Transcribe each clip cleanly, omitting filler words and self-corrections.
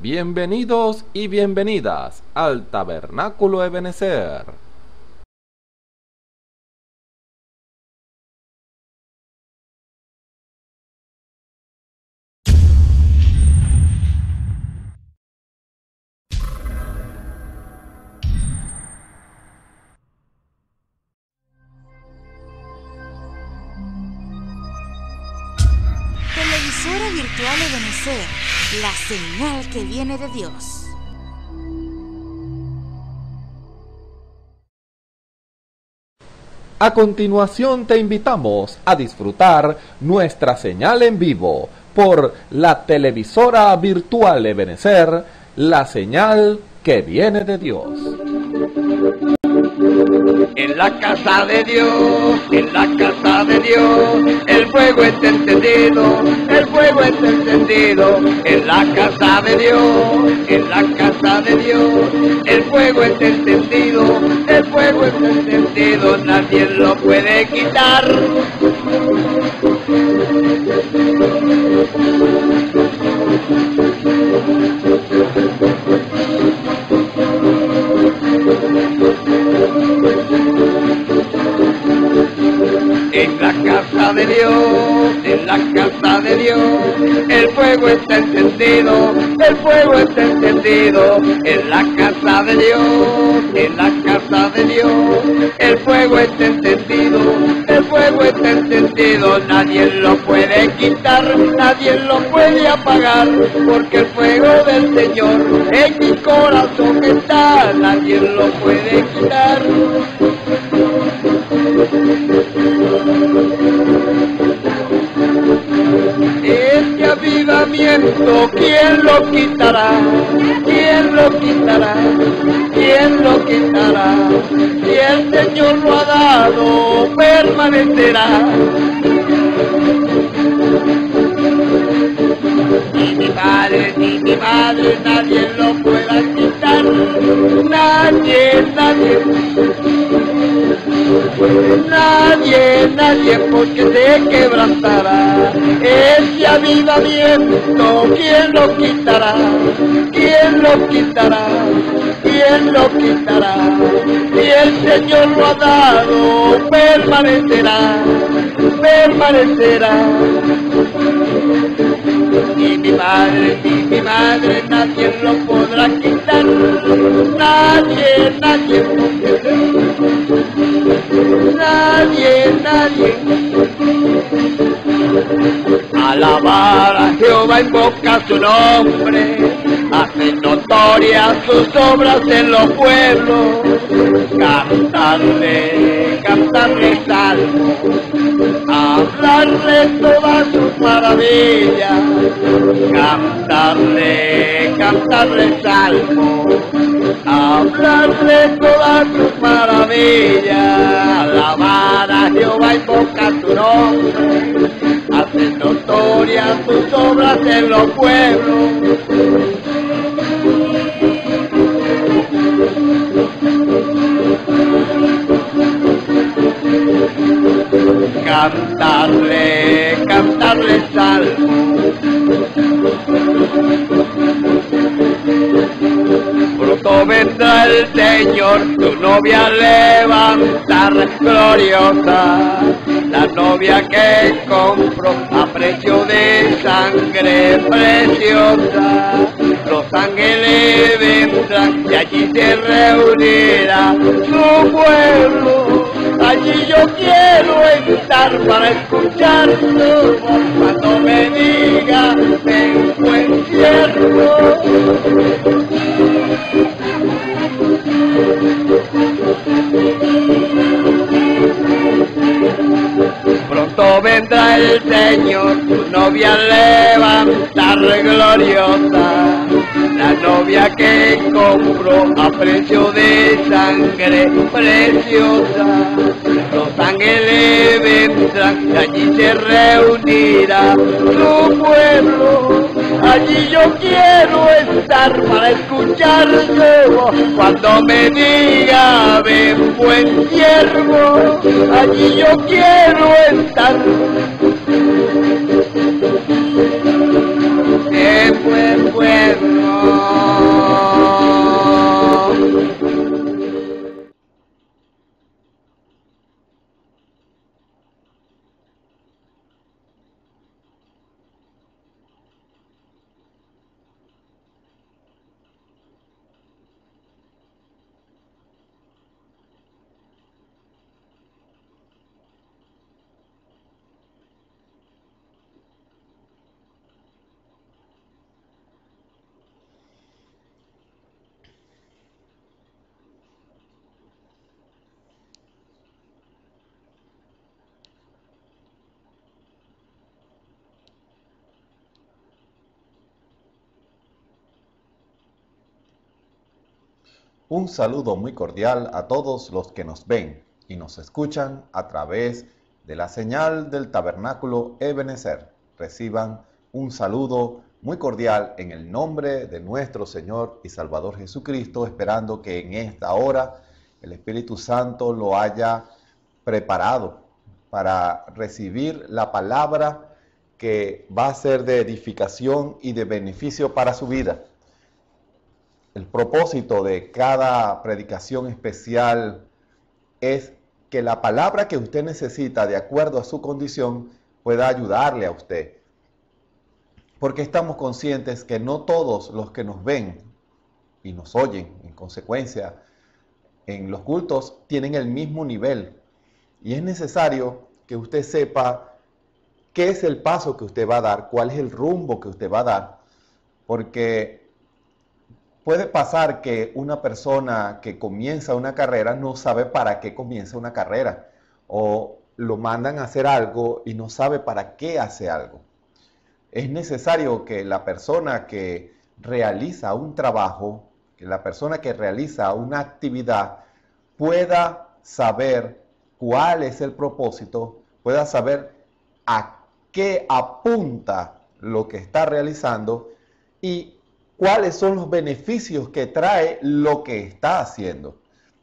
Bienvenidos y bienvenidas al Tabernáculo Ebenezer. Televisora virtual Ebenezer, la señal que viene de Dios. A continuación te invitamos a disfrutar nuestra señal en vivo por la televisora virtual Ebenezer, la señal que viene de Dios. En la casa de Dios, en la casa de Dios, el fuego está encendido, el fuego está encendido. En la casa de Dios, en la casa de Dios, el fuego está encendido, el fuego está encendido, nadie lo puede quitar. En la casa de Dios, en la casa de Dios, el fuego está encendido, el fuego está encendido. En la casa de Dios, en la casa de Dios, el fuego está encendido, el fuego está encendido. Nadie lo puede quitar, nadie lo puede apagar, porque el fuego del Señor en mi corazón está, nadie lo puede quitar. Este avivamiento, ¿quién lo quitará? ¿Quién lo quitará? ¿Quién lo quitará? Si el Señor lo ha dado, permanecerá. Ni mi madre, nadie lo pueda quitar. Nadie, nadie. Nadie, porque se quebrantará. Ese avivamiento, ¿quién lo quitará? ¿Quién lo quitará? ¿Quién lo quitará? Si el Señor lo ha dado, permanecerá, permanecerá. Ni mi madre, nadie lo podrá quitar. Nadie, nadie, nadie. Alabar a Jehová, invoca su nombre, hace notorias sus obras en los pueblos. Cantarle salmos, hablarle todas sus maravillas. Cantarle salmos, hablarle todas sus maravillas. Alabar a Jehová, invoca su nombre, hace notorias sus obras en los pueblos. Cantarle salmos. Pronto vendrá el Señor, tu novia a levantar gloriosa, la novia que compró a precio de sangre preciosa. Los ángeles vendrán y allí se reunirá su pueblo. Allí yo quiero estar para escucharlo, cuando me diga ven buen siervo. Pronto vendrá el Señor, tu novia a levantar gloriosa, la novia que compró a precio de sangre preciosa. Los ángeles vendrán y allí se reunirá su pueblo. Allí yo quiero estar para escucharlo, cuando me diga ven buen siervo. Allí yo quiero estar. Qué buen pueblo. Un saludo muy cordial a todos los que nos ven y nos escuchan a través de la señal del Tabernáculo Ebenezer. Reciban un saludo muy cordial en el nombre de nuestro Señor y Salvador Jesucristo, esperando que en esta hora el Espíritu Santo lo haya preparado para recibir la palabra que va a ser de edificación y de beneficio para su vida. El propósito de cada predicación especial es que la palabra que usted necesita de acuerdo a su condición pueda ayudarle a usted. Porque estamos conscientes que no todos los que nos ven y nos oyen, en consecuencia, en los cultos, tienen el mismo nivel. Y es necesario que usted sepa qué es el paso que usted va a dar, cuál es el rumbo que usted va a dar, porque puede pasar que una persona que comienza una carrera no sabe para qué comienza una carrera, o lo mandan a hacer algo y no sabe para qué hace algo. Es necesario que la persona que realiza un trabajo, que la persona que realiza una actividad pueda saber cuál es el propósito, pueda saber a qué apunta lo que está realizando y cuáles son los beneficios que trae lo que está haciendo.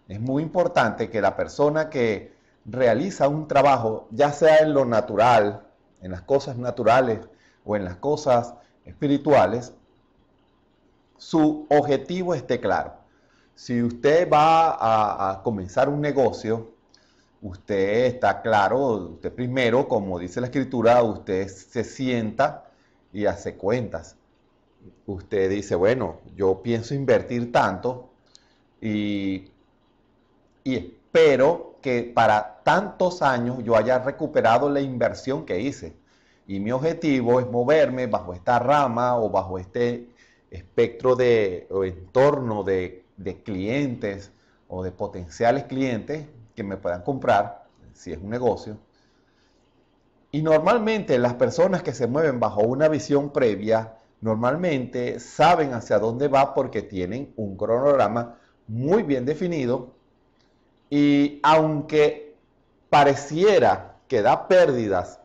Es muy importante que la persona que realiza un trabajo, ya sea en lo natural, en las cosas naturales o en las cosas espirituales, su objetivo esté claro. Si usted va a comenzar un negocio, usted está claro, usted primero, como dice la Escritura, usted se sienta y hace cuentas. Usted dice, bueno, yo pienso invertir tanto y espero que para tantos años yo haya recuperado la inversión que hice. Y mi objetivo es moverme bajo esta rama o bajo este espectro o entorno de clientes o de potenciales clientes que me puedan comprar, si es un negocio. Y normalmente las personas que se mueven bajo una visión previa, normalmente saben hacia dónde va porque tienen un cronograma muy bien definido, y aunque pareciera que da pérdidas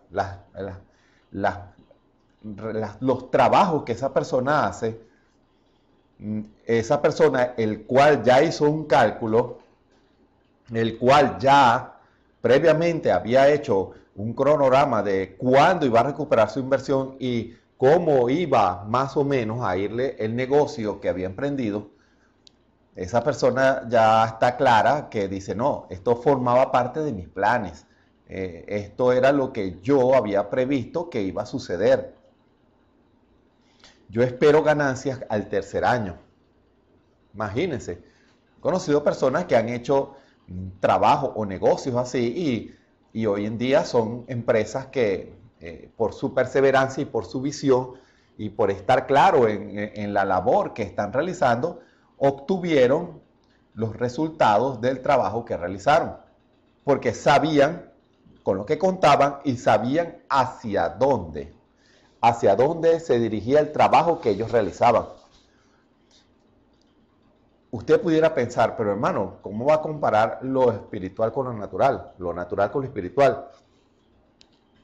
los trabajos que esa persona hace, esa persona, el cual ya hizo un cálculo, el cual ya previamente había hecho un cronograma de cuándo iba a recuperar su inversión y cómo iba más o menos a irle el negocio que había emprendido, esa persona ya está clara que dice, no, esto formaba parte de mis planes, esto era lo que yo había previsto que iba a suceder. Yo espero ganancias al tercer año. Imagínense, he conocido personas que han hecho trabajo o negocios así y hoy en día son empresas que por su perseverancia y por su visión y por estar claro en la labor que están realizando, obtuvieron los resultados del trabajo que realizaron, porque sabían con lo que contaban y sabían hacia dónde se dirigía el trabajo que ellos realizaban. Usted pudiera pensar, pero hermano, ¿cómo va a comparar lo espiritual con lo natural con lo espiritual?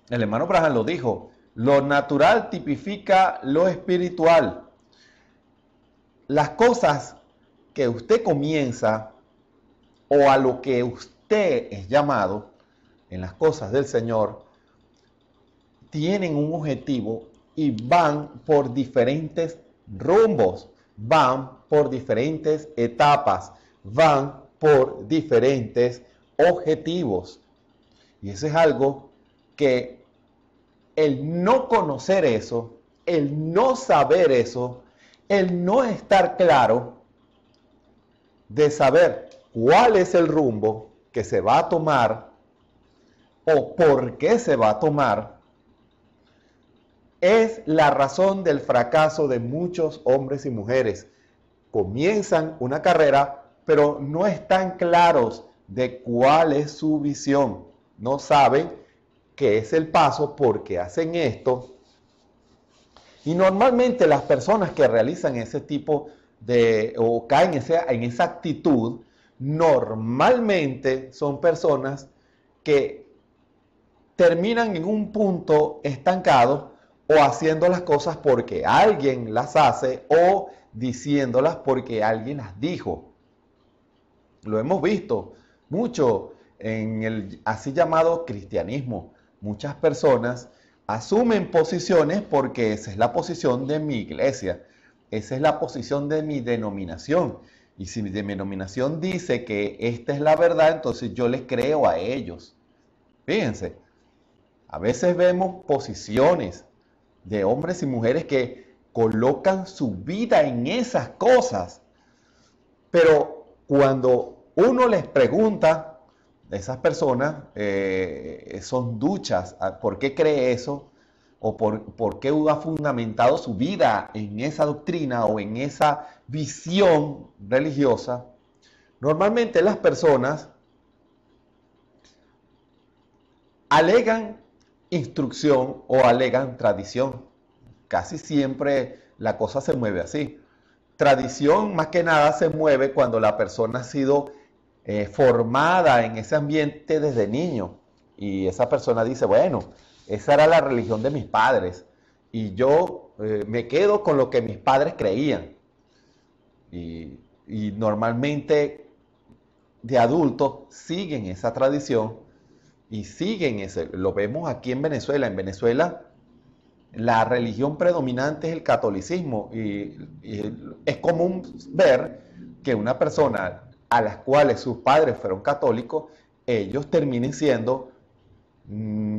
El hermano Branham lo dijo, lo natural tipifica lo espiritual. Las cosas que usted comienza o a lo que usted es llamado en las cosas del Señor, tienen un objetivo y van por diferentes rumbos, van por diferentes etapas, van por diferentes objetivos. Y eso es algo que el no conocer eso, el no saber eso, el no estar claro de saber cuál es el rumbo que se va a tomar o por qué se va a tomar, es la razón del fracaso de muchos hombres y mujeres. Comienzan una carrera, pero no están claros de cuál es su visión. No saben qué es el paso, por qué hacen esto. Y normalmente las personas que realizan ese tipo o caen en esa actitud, normalmente son personas que terminan en un punto estancado o haciendo las cosas porque alguien las hace o diciéndolas porque alguien las dijo. Lo hemos visto mucho en el así llamado cristianismo. Muchas personas asumen posiciones porque esa es la posición de mi iglesia, esa es la posición de mi denominación. Y si mi denominación dice que esta es la verdad, entonces yo les creo a ellos. Fíjense, a veces vemos posiciones de hombres y mujeres que colocan su vida en esas cosas. Pero cuando uno les pregunta, esas personas son duchas, ¿por qué cree eso? O por qué ha fundamentado su vida en esa doctrina o en esa visión religiosa. Normalmente las personas alegan instrucción o alegan tradición. Casi siempre la cosa se mueve así. Tradición más que nada se mueve cuando la persona ha sido formada en ese ambiente desde niño. Y esa persona dice, bueno, esa era la religión de mis padres. Y yo me quedo con lo que mis padres creían. Y normalmente de adultos siguen esa tradición y siguen ese. Lo vemos aquí en Venezuela. En Venezuela la religión predominante es el catolicismo y es común ver que una persona a las cuales sus padres fueron católicos, ellos terminen siendo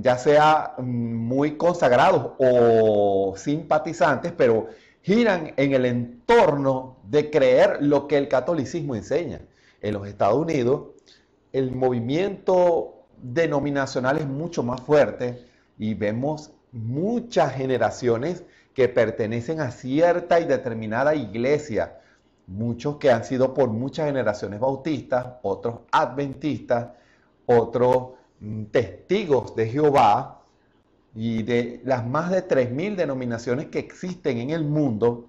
ya sea muy consagrados o simpatizantes, pero giran en el entorno de creer lo que el catolicismo enseña. En los Estados Unidos, el movimiento denominacional es mucho más fuerte y vemos muchas generaciones que pertenecen a cierta y determinada iglesia. Muchos que han sido por muchas generaciones bautistas, otros adventistas, otros testigos de Jehová, y de las más de 3.000 denominaciones que existen en el mundo,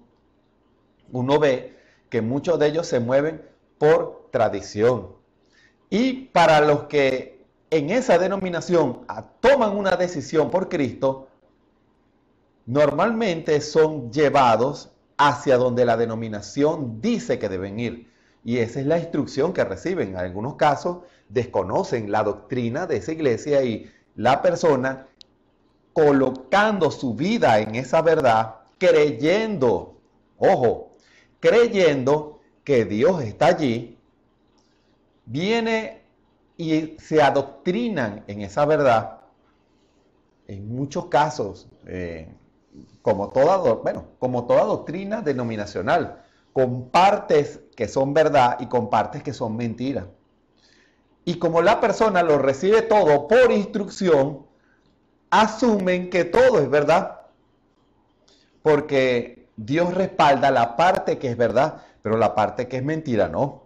uno ve que muchos de ellos se mueven por tradición. Y para los que en esa denominación toman una decisión por Cristo, normalmente son llevados hacia donde la denominación dice que deben ir. Y esa es la instrucción que reciben. En algunos casos desconocen la doctrina de esa iglesia y la persona, colocando su vida en esa verdad, creyendo, ojo, creyendo que Dios está allí, viene y se adoctrinan en esa verdad. En muchos casos, como toda doctrina denominacional, con partes que son verdad y con partes que son mentira. Y como la persona lo recibe todo por instrucción, asumen que todo es verdad. Porque Dios respalda la parte que es verdad, pero la parte que es mentira no.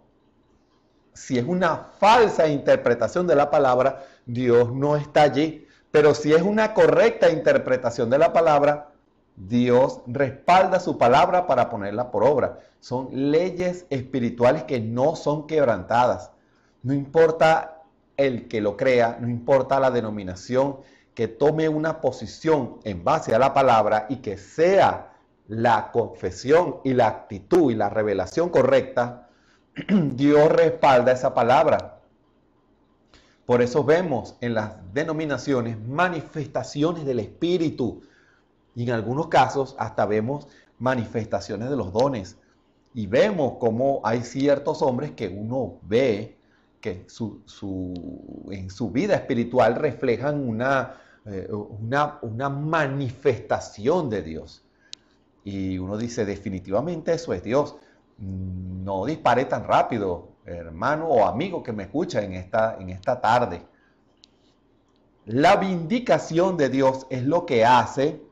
Si es una falsa interpretación de la palabra, Dios no está allí. Pero si es una correcta interpretación de la palabra, Dios respalda su palabra para ponerla por obra. Son leyes espirituales que no son quebrantadas. No importa el que lo crea, no importa la denominación que tome una posición en base a la palabra y que sea la confesión y la actitud y la revelación correcta, Dios respalda esa palabra. Por eso vemos en las denominaciones manifestaciones del Espíritu. Y en algunos casos hasta vemos manifestaciones de los dones. Y vemos cómo hay ciertos hombres que uno ve que en su vida espiritual reflejan una manifestación de Dios. Y uno dice, definitivamente eso es Dios. No dispare tan rápido, hermano o amigo que me escucha en esta tarde. La vindicación de Dios es lo que hace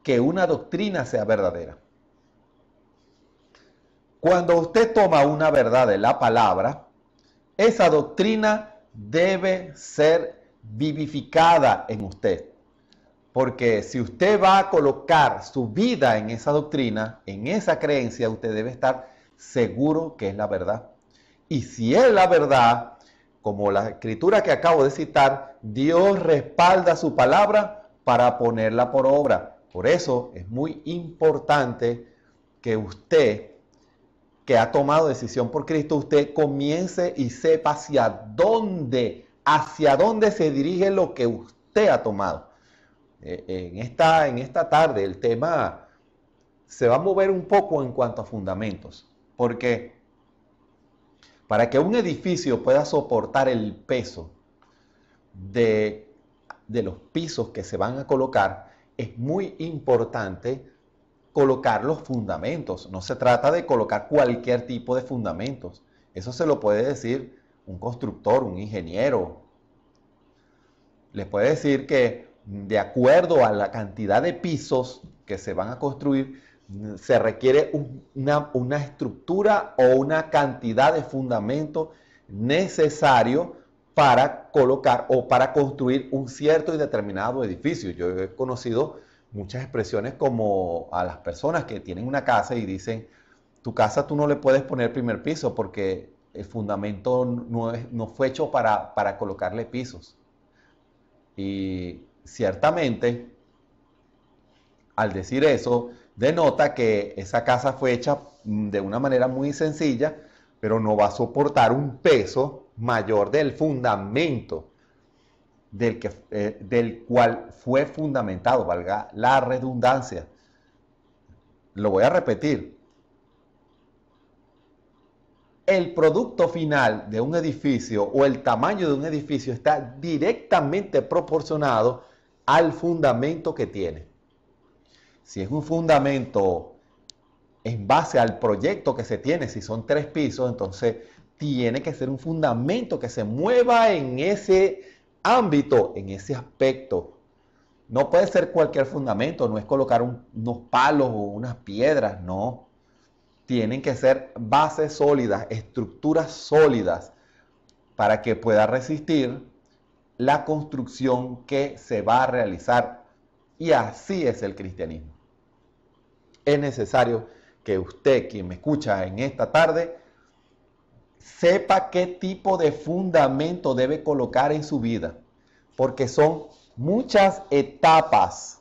que una doctrina sea verdadera. Cuando usted toma una verdad de la palabra, esa doctrina debe ser vivificada en usted. Porque si usted va a colocar su vida en esa doctrina, en esa creencia, usted debe estar seguro que es la verdad. Y si es la verdad, como la escritura que acabo de citar, Dios respalda su palabra para ponerla por obra. Por eso es muy importante que usted, que ha tomado decisión por Cristo, usted comience y sepa hacia dónde se dirige lo que usted ha tomado. En esta tarde el tema se va a mover un poco en cuanto a fundamentos, porque para que un edificio pueda soportar el peso de los pisos que se van a colocar, es muy importante colocar los fundamentos. No se trata de colocar cualquier tipo de fundamentos. Eso se lo puede decir un constructor, un ingeniero. Les puede decir que de acuerdo a la cantidad de pisos que se van a construir, se requiere una estructura o una cantidad de fundamento necesario para colocar o para construir un cierto y determinado edificio. Yo he conocido muchas expresiones como a las personas que tienen una casa y dicen, tu casa tú no le puedes poner primer piso porque el fundamento no fue hecho para colocarle pisos. Y ciertamente, al decir eso, denota que esa casa fue hecha de una manera muy sencilla, pero no va a soportar un peso mayor del fundamento del cual fue fundamentado, valga la redundancia. Lo voy a repetir. El producto final de un edificio o el tamaño de un edificio está directamente proporcionado al fundamento que tiene. Si es un fundamento en base al proyecto que se tiene, si son 3 pisos, entonces tiene que ser un fundamento que se mueva en ese ámbito, en ese aspecto. No puede ser cualquier fundamento, no es colocar unos palos o unas piedras, no. Tienen que ser bases sólidas, estructuras sólidas, para que pueda resistir la construcción que se va a realizar. Y así es el cristianismo. Es necesario que usted, quien me escucha en esta tarde, sepa qué tipo de fundamento debe colocar en su vida, porque son muchas etapas.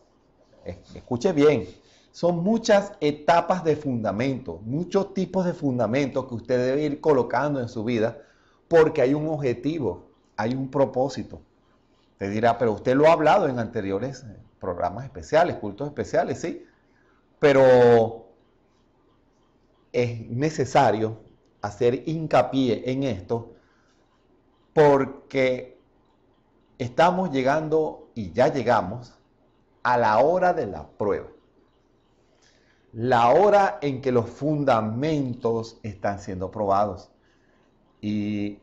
Escuche bien, son muchas etapas de fundamento, muchos tipos de fundamentos que usted debe ir colocando en su vida, porque hay un objetivo, hay un propósito. Te dirá, pero usted lo ha hablado en anteriores programas especiales, cultos especiales, sí, pero es necesario hacer hincapié en esto porque estamos llegando y ya llegamos a la hora de la prueba. La hora en que los fundamentos están siendo probados. Y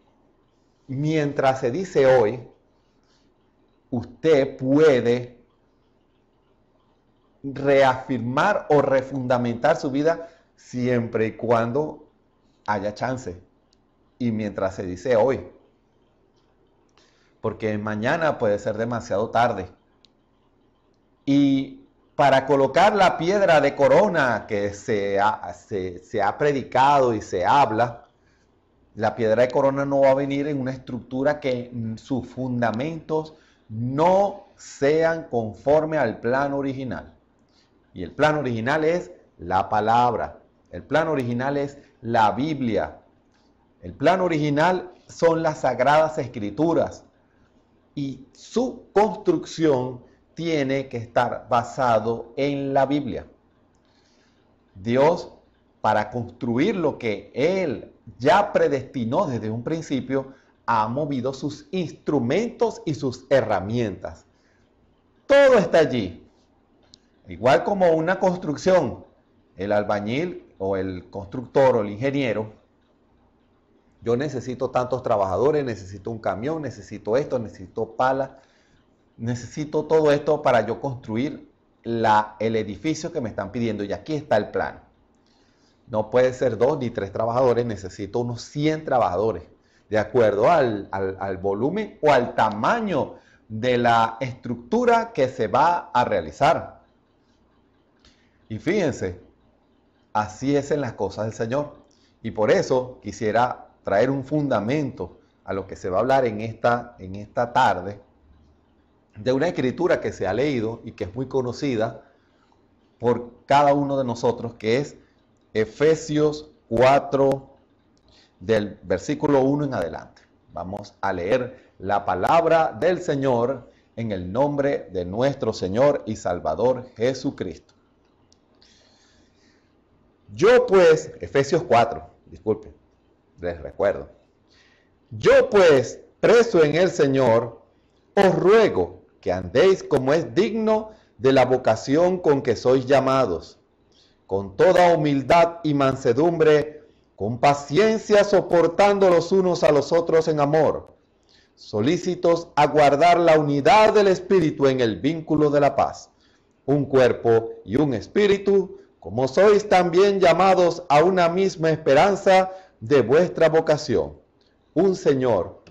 mientras se dice hoy, usted puede reafirmar o refundamentar su vida siempre y cuando haya chance. Y mientras se dice hoy. Porque mañana puede ser demasiado tarde. Y para colocar la piedra de corona que se ha predicado y se habla, la piedra de corona no va a venir en una estructura que sus fundamentos no sean conforme al plan original. Y el plan original es la palabra. El plan original es la Biblia. El plan original son las Sagradas Escrituras. Y su construcción tiene que estar basado en la Biblia. Dios, para construir lo que Él ya predestinó desde un principio, ha movido sus instrumentos y sus herramientas. Todo está allí. Igual como una construcción, el albañil o el constructor o el ingeniero, yo necesito tantos trabajadores, necesito un camión, necesito esto, necesito pala, necesito todo esto para yo construir el edificio que me están pidiendo. Y aquí está el plan. No puede ser 2 ni 3 trabajadores, necesito unos 100 trabajadores, de acuerdo al volumen o al tamaño de la estructura que se va a realizar. Y fíjense, así es en las cosas del Señor. Y por eso quisiera traer un fundamento a lo que se va a hablar en esta tarde, de una escritura que se ha leído y que es muy conocida por cada uno de nosotros, que es Efesios 4, del versículo 1 en adelante. Vamos a leer la palabra del Señor en el nombre de nuestro Señor y Salvador Jesucristo. Yo pues, Efesios 4, disculpen, les recuerdo. Yo pues, preso en el Señor, os ruego que andéis como es digno de la vocación con que sois llamados, con toda humildad y mansedumbre, con paciencia soportando los unos a los otros en amor, solícitos a guardar la unidad del Espíritu en el vínculo de la paz, un cuerpo y un espíritu, como sois también llamados a una misma esperanza de vuestra vocación, un Señor,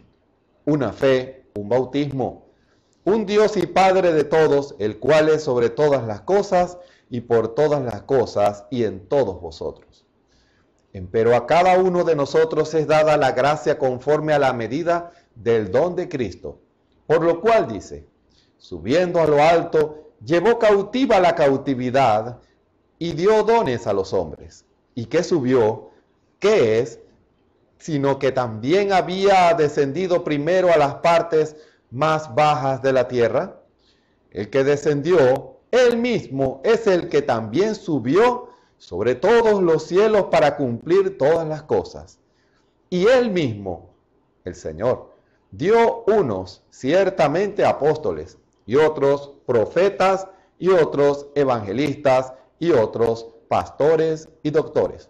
una fe, un bautismo, un Dios y Padre de todos, el cual es sobre todas las cosas y por todas las cosas y en todos vosotros. Empero a cada uno de nosotros es dada la gracia conforme a la medida del don de Cristo, por lo cual dice, subiendo a lo alto, llevó cautiva la cautividad y dio dones a los hombres. ¿Y qué subió? ¿Qué es? Sino que también había descendido primero a las partes más bajas de la tierra. El que descendió, él mismo es el que también subió sobre todos los cielos para cumplir todas las cosas. Y él mismo, el Señor, dio unos ciertamente apóstoles, y otros profetas, y otros evangelistas, y otros pastores y doctores,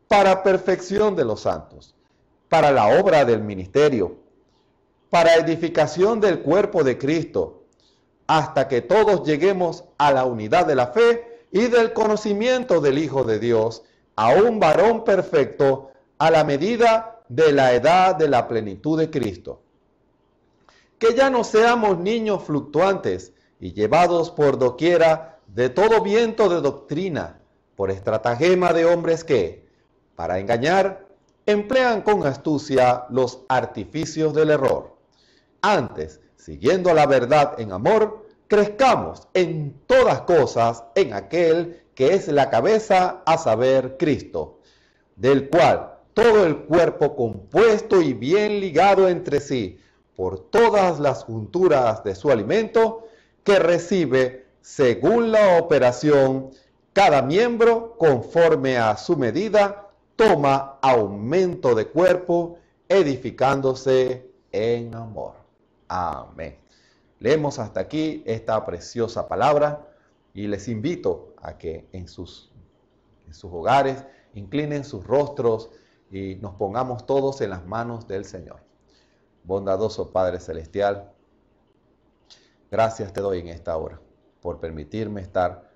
para perfección de los santos, para la obra del ministerio, para edificación del cuerpo de Cristo, hasta que todos lleguemos a la unidad de la fe y del conocimiento del Hijo de Dios, a un varón perfecto, a la medida de la edad de la plenitud de Cristo. Que ya no seamos niños fluctuantes y llevados por doquiera de todo viento de doctrina, por estratagema de hombres que, para engañar, emplean con astucia los artificios del error. Antes, siguiendo la verdad en amor, crezcamos en todas cosas en aquel que es la cabeza, a saber, Cristo, del cual todo el cuerpo compuesto y bien ligado entre sí por todas las junturas de su alimento, que recibe según la operación, cada miembro conforme a su medida, toma aumento de cuerpo, edificándose en amor. Amén. Leemos hasta aquí esta preciosa palabra y les invito a que en sus hogares inclinen sus rostros y nos pongamos todos en las manos del Señor. Bondadoso Padre Celestial, gracias te doy en esta hora por permitirme estar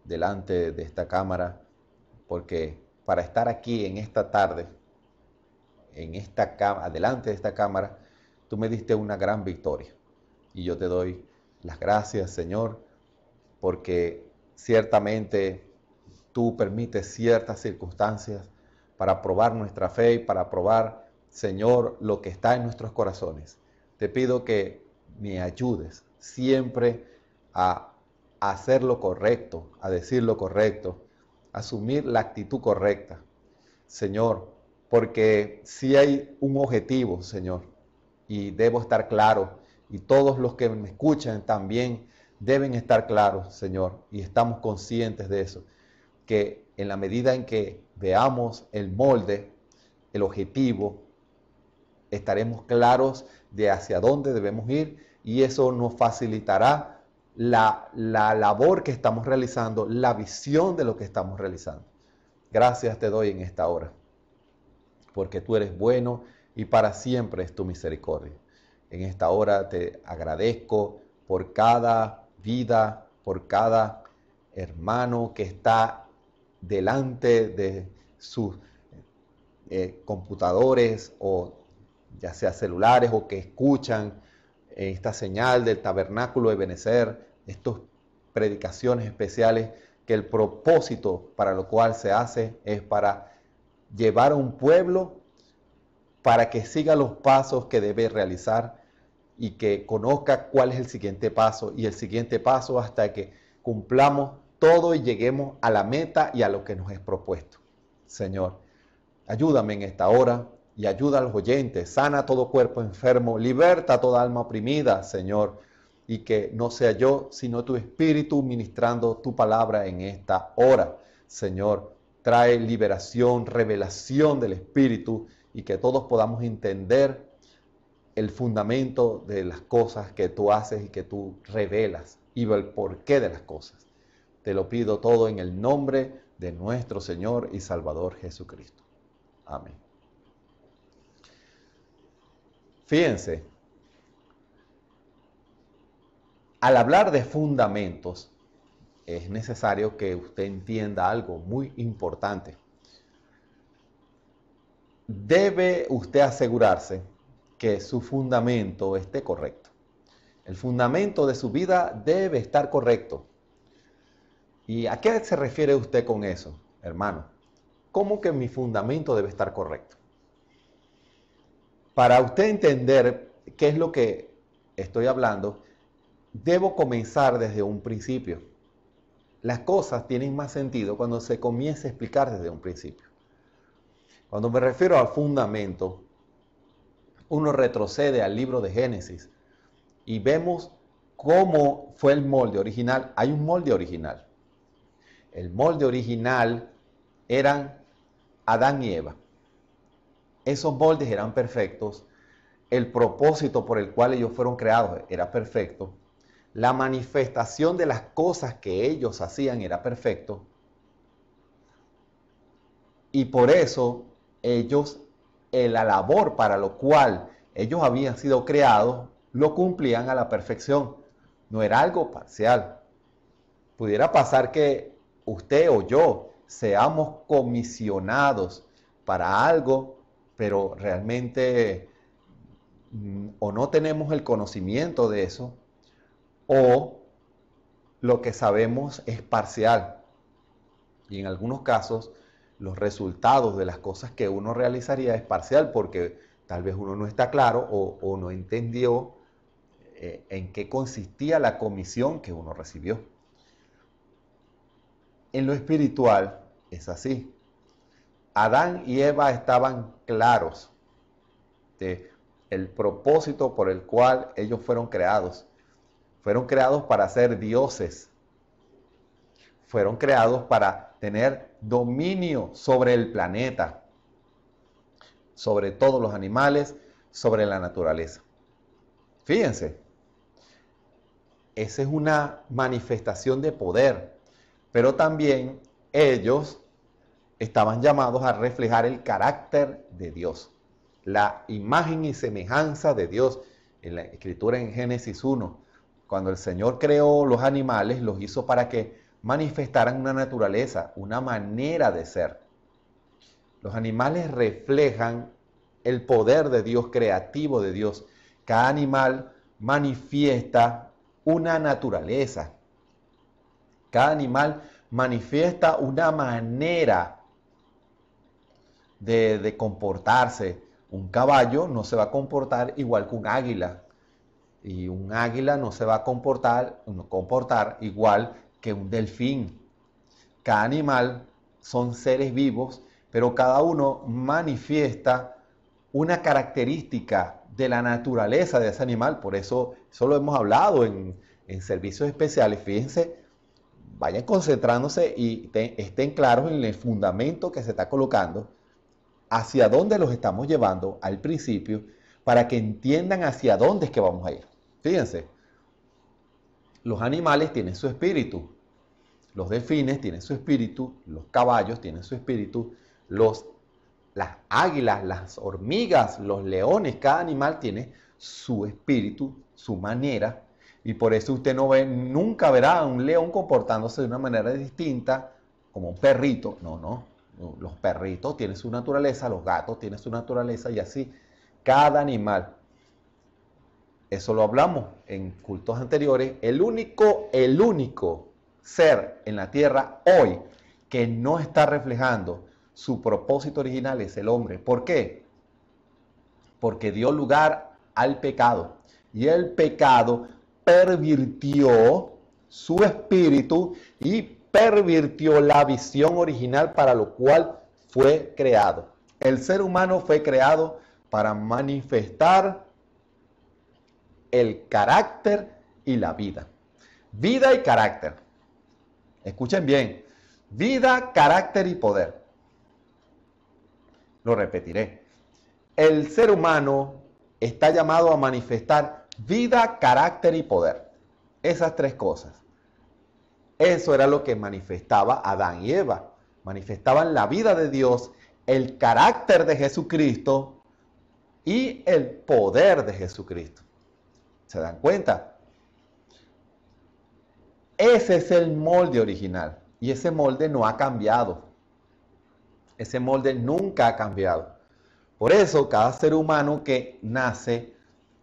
delante de esta cámara, porque para estar aquí en esta tarde, delante de esta cámara, tú me diste una gran victoria. Y yo te doy las gracias, Señor, porque ciertamente tú permites ciertas circunstancias para probar nuestra fe y para probar, Señor, lo que está en nuestros corazones. Te pido que me ayudes siempre a hacer lo correcto, a decir lo correcto, a asumir la actitud correcta, Señor, porque si hay un objetivo, Señor, y debo estar claro, y todos los que me escuchan también deben estar claros, Señor, y estamos conscientes de eso, que en la medida en que veamos el molde, el objetivo, estaremos claros de hacia dónde debemos ir y eso nos facilitará la labor que estamos realizando, la visión de lo que estamos realizando. Gracias te doy en esta hora, porque tú eres bueno y para siempre es tu misericordia. En esta hora te agradezco por cada vida, por cada hermano que está delante de sus computadores o ya sea celulares o que escuchan esta señal del tabernáculo de Ebenecer, estas predicaciones especiales, que el propósito para lo cual se hace es para llevar a un pueblo para que siga los pasos que debe realizar y que conozca cuál es el siguiente paso y el siguiente paso hasta que cumplamos todo y lleguemos a la meta y a lo que nos es propuesto. Señor, ayúdame en esta hora y ayuda a los oyentes, sana todo cuerpo enfermo, liberta toda alma oprimida, Señor, y que no sea yo, sino tu Espíritu ministrando tu palabra en esta hora. Señor, trae liberación, revelación del Espíritu y que todos podamos entender el fundamento de las cosas que tú haces y que tú revelas y el porqué de las cosas. Te lo pido todo en el nombre de nuestro Señor y Salvador Jesucristo. Amén. Fíjense, al hablar de fundamentos, es necesario que usted entienda algo muy importante. Debe usted asegurarse que su fundamento esté correcto. El fundamento de su vida debe estar correcto. ¿Y a qué se refiere usted con eso, hermano? ¿Cómo que mi fundamento debe estar correcto? Para usted entender qué es lo que estoy hablando, debo comenzar desde un principio. Las cosas tienen más sentido cuando se comienza a explicar desde un principio. Cuando me refiero al fundamento, uno retrocede al libro de Génesis y vemos cómo fue el molde original. Hay un molde original. El molde original eran Adán y Eva. Esos moldes eran perfectos. El propósito por el cual ellos fueron creados era perfecto. La manifestación de las cosas que ellos hacían era perfecto. Y por eso ellos, la labor para lo cual ellos habían sido creados, lo cumplían a la perfección. No era algo parcial. Pudiera pasar que usted o yo seamos comisionados para algo, pero realmente o no tenemos el conocimiento de eso, o lo que sabemos es parcial. Y en algunos casos, los resultados de las cosas que uno realizaría es parcial porque tal vez uno no está claro o no entendió en qué consistía la comisión que uno recibió. En lo espiritual es así. Adán y Eva estaban claros de el propósito por el cual ellos fueron creados. Fueron creados para ser dioses. Fueron creados para tener dominio sobre el planeta, sobre todos los animales, sobre la naturaleza. Fíjense, esa es una manifestación de poder, pero también ellos estaban llamados a reflejar el carácter de Dios, la imagen y semejanza de Dios. En la Escritura en Génesis 1, cuando el Señor creó los animales, los hizo para que manifestaran una naturaleza, una manera de ser. Los animales reflejan el poder de Dios, creativo de Dios. Cada animal manifiesta una naturaleza. Cada animal manifiesta una manera de comportarse. Un caballo no se va a comportar igual que un águila. Y un águila no se va a comportar igual que un delfín. Cada animal son seres vivos, pero cada uno manifiesta una característica de la naturaleza de ese animal. Por eso lo hemos hablado en servicios especiales. Fíjense, vayan concentrándose y estén claros en el fundamento que se está colocando, hacia dónde los estamos llevando al principio, para que entiendan hacia dónde es que vamos a ir. Fíjense, los animales tienen su espíritu, los delfines tienen su espíritu, los caballos tienen su espíritu, las águilas, las hormigas, los leones, cada animal tiene su espíritu, su manera, y por eso usted nunca verá a un león comportándose de una manera distinta, como un perrito. No, los perritos tienen su naturaleza, los gatos tienen su naturaleza, y así cada animal. eso lo hablamos en cultos anteriores, el único ser en la tierra hoy que no está reflejando su propósito original es el hombre. ¿Por qué? Porque dio lugar al pecado. Y el pecado pervirtió su espíritu y pervirtió la visión original para lo cual fue creado. El ser humano fue creado para manifestar el carácter y la vida. Vida y carácter. Escuchen bien. Vida, carácter y poder. Lo repetiré. El ser humano está llamado a manifestar vida, carácter y poder. Esas tres cosas. Eso era lo que manifestaba Adán y Eva. Manifestaban la vida de Dios, el carácter de Jesucristo y el poder de Jesucristo. ¿Se dan cuenta? Ese es el molde original. Y ese molde no ha cambiado. Ese molde nunca ha cambiado. Por eso, cada ser humano que nace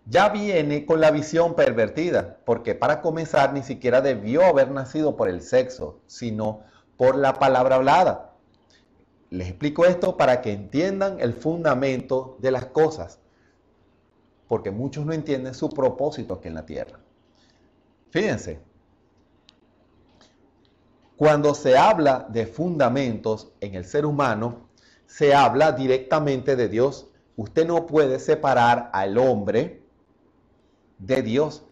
ya viene con la visión pervertida. Porque para comenzar, ni siquiera debió haber nacido por el sexo, sino por la palabra hablada. Les explico esto para que entiendan el fundamento de las cosas. Porque muchos no entienden su propósito aquí en la tierra. Fíjense. Cuando se habla de fundamentos en el ser humano, se habla directamente de Dios. Usted no puede separar al hombre de Dios.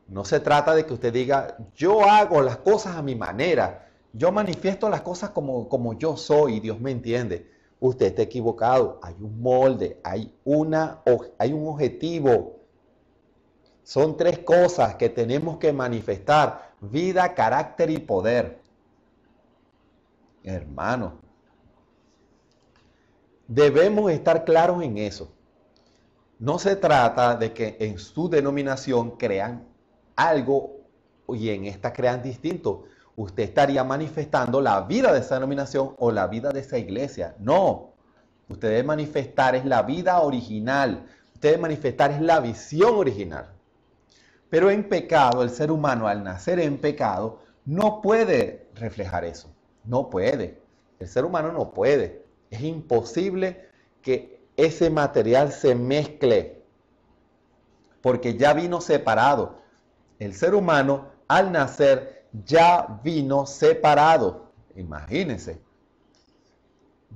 No se trata de que usted diga, yo hago las cosas a mi manera, yo manifiesto las cosas como yo soy y Dios me entiende. Usted está equivocado. Hay un molde, hay un objetivo. Son tres cosas que tenemos que manifestar: vida, carácter y poder. Hermano, debemos estar claros en eso. No se trata de que en su denominación crean algo y en esta crean distinto. Usted estaría manifestando la vida de esa denominación o la vida de esa iglesia. No, usted debe manifestar es la vida original. Usted debe manifestar es la visión original. Pero en pecado, el ser humano al nacer en pecado no puede reflejar eso. No puede. El ser humano no puede. Es imposible que ese material se mezcle. Porque ya vino separado. El ser humano al nacer ya vino separado. Imagínense.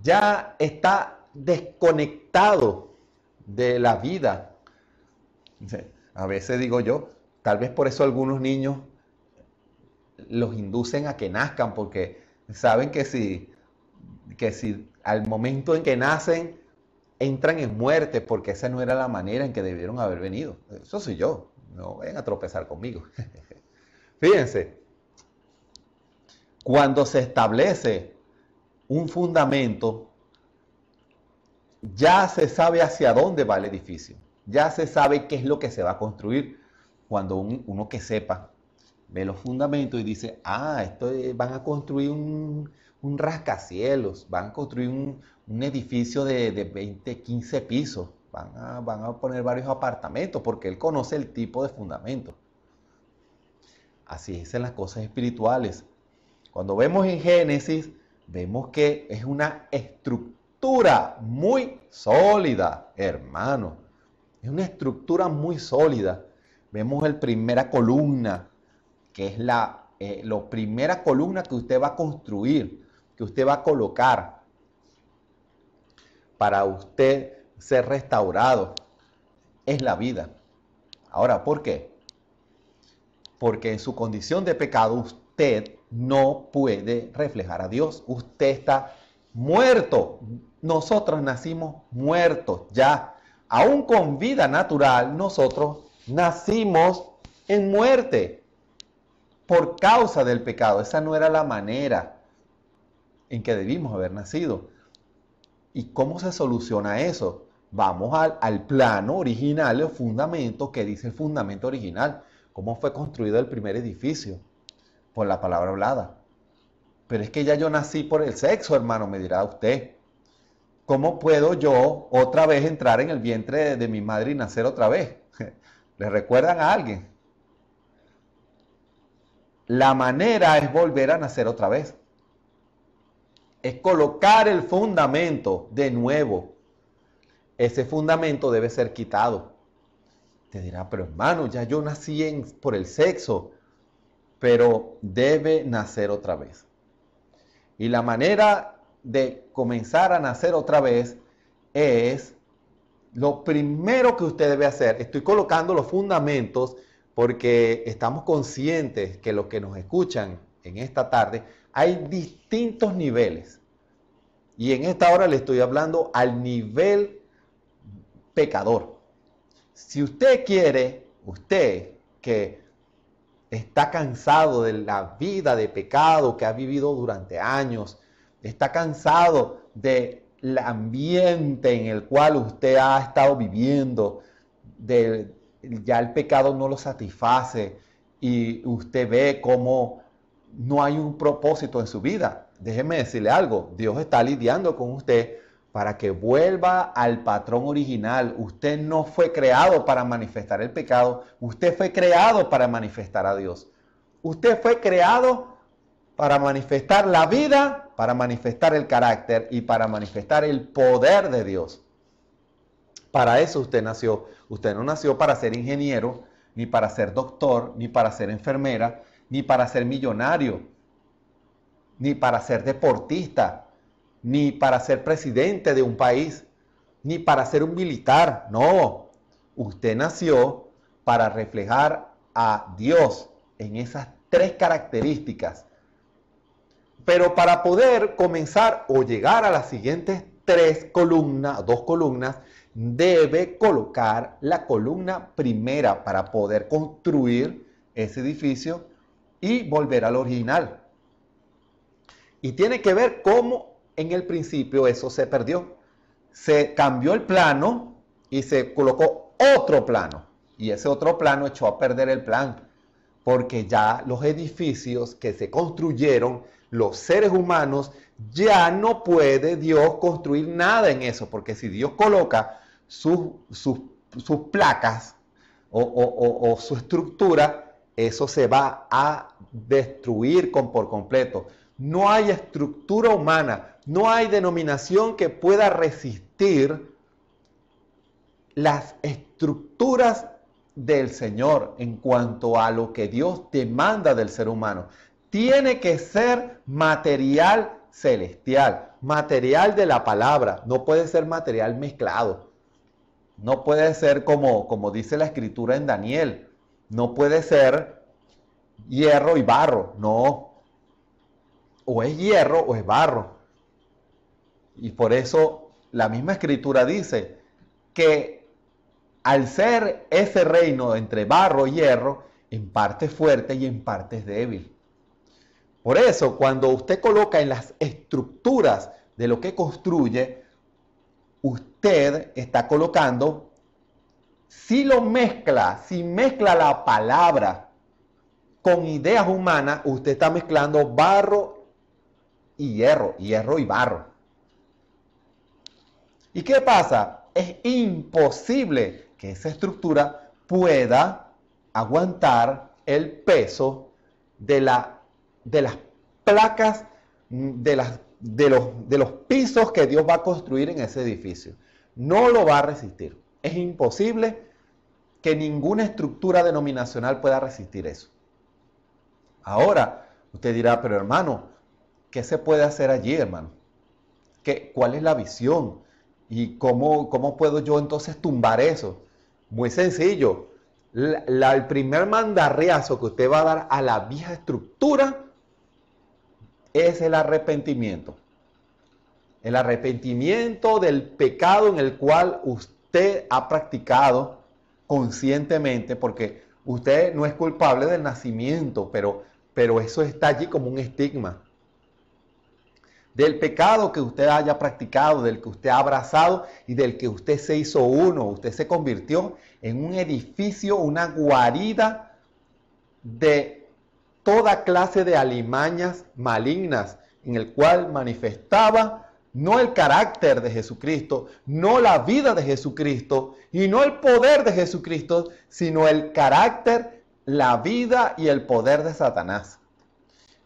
Ya está desconectado de la vida. A veces digo yo, tal vez por eso algunos niños los inducen a que nazcan, porque saben que si al momento en que nacen entran en muerte, porque esa no era la manera en que debieron haber venido. Eso soy yo, no vayan a tropezar conmigo. Fíjense, cuando se establece un fundamento, ya se sabe hacia dónde va el edificio, ya se sabe qué es lo que se va a construir. Cuando uno que sepa ve los fundamentos y dice, van a construir un rascacielos, van a construir un edificio de 20, 15 pisos, van a poner varios apartamentos, porque él conoce el tipo de fundamento. Así es en las cosas espirituales. Cuando vemos en Génesis, vemos que es una estructura muy sólida, hermano. Es una estructura muy sólida. Vemos la primera columna, que es la primera columna que usted va a construir, que usted va a colocar para usted ser restaurado. Es la vida. Ahora, ¿por qué? Porque en su condición de pecado usted no puede reflejar a Dios. Usted está muerto. Nosotros nacimos muertos ya. Aún con vida natural, nosotros nacimos en muerte por causa del pecado. Esa no era la manera en que debimos haber nacido. ¿Y cómo se soluciona eso? Vamos al plano original, los fundamentos, que dice el fundamento original. ¿Cómo fue construido el primer edificio? Por la palabra hablada. Pero es que ya yo nací por el sexo, hermano, me dirá usted. ¿Cómo puedo yo otra vez entrar en el vientre de mi madre y nacer otra vez? ¿Le recuerdan a alguien? La manera es volver a nacer otra vez. Es colocar el fundamento de nuevo. Ese fundamento debe ser quitado. Te dirá, pero hermano, ya yo nací por el sexo. Pero debe nacer otra vez. Y la manera de comenzar a nacer otra vez es lo primero que usted debe hacer. Estoy colocando los fundamentos porque estamos conscientes que los que nos escuchan en esta tarde hay distintos niveles. Y en esta hora le estoy hablando al nivel pecador. Si usted quiere, usted que está cansado de la vida de pecado que ha vivido durante años, está cansado del ambiente en el cual usted ha estado viviendo, ya el pecado no lo satisface y usted ve cómo no hay un propósito en su vida. Déjeme decirle algo, Dios está lidiando con usted para que vuelva al patrón original. Usted no fue creado para manifestar el pecado, usted fue creado para manifestar a Dios. Usted fue creado para manifestar la vida, para manifestar el carácter y para manifestar el poder de Dios. Para eso usted nació. Usted no nació para ser ingeniero, ni para ser doctor, ni para ser enfermera, ni para ser millonario, ni para ser deportista, ni para ser presidente de un país, ni para ser un militar. No, usted nació para reflejar a Dios en esas tres características. Pero para poder comenzar o llegar a las siguientes dos columnas, debe colocar la columna primera para poder construir ese edificio y volver al original. Y tiene que ver cómo en el principio eso se perdió. Se cambió el plano y se colocó otro plano. Y ese otro plano echó a perder el plan. Porque ya los edificios que se construyeron, los seres humanos, ya no puede Dios construir nada en eso. Porque si Dios coloca sus placas o su estructura, eso se va a destruir por completo. No hay estructura humana, no hay denominación que pueda resistir las estructuras del Señor en cuanto a lo que Dios demanda del ser humano. Tiene que ser material celestial, material de la palabra, no puede ser material mezclado. No puede ser como dice la escritura en Daniel, no puede ser hierro y barro, no. O es hierro o es barro. Y por eso la misma escritura dice que al ser ese reino entre barro y hierro, en parte es fuerte y en parte es débil. Por eso cuando usted coloca en las estructuras de lo que construye, usted está colocando, si mezcla la palabra con ideas humanas, usted está mezclando barro y hierro y barro. ¿Y qué pasa? Es imposible que esa estructura pueda aguantar el peso de las placas, de los pisos que Dios va a construir en ese edificio. No lo va a resistir. Es imposible que ninguna estructura denominacional pueda resistir eso. Ahora, usted dirá, pero hermano, ¿qué se puede hacer allí, hermano? ¿Cuál es la visión? ¿Y cómo puedo yo entonces tumbar eso? Muy sencillo. El primer mandarriazo que usted va a dar a la vieja estructura es el arrepentimiento. El arrepentimiento del pecado en el cual usted ha practicado conscientemente, porque usted no es culpable del nacimiento, pero eso está allí como un estigma. Del pecado que usted haya practicado, del que usted ha abrazado y del que usted se hizo uno. Usted se convirtió en un edificio, una guarida de toda clase de alimañas malignas, en el cual manifestaba no el carácter de Jesucristo, no la vida de Jesucristo y no el poder de Jesucristo, sino el carácter, la vida y el poder de Satanás.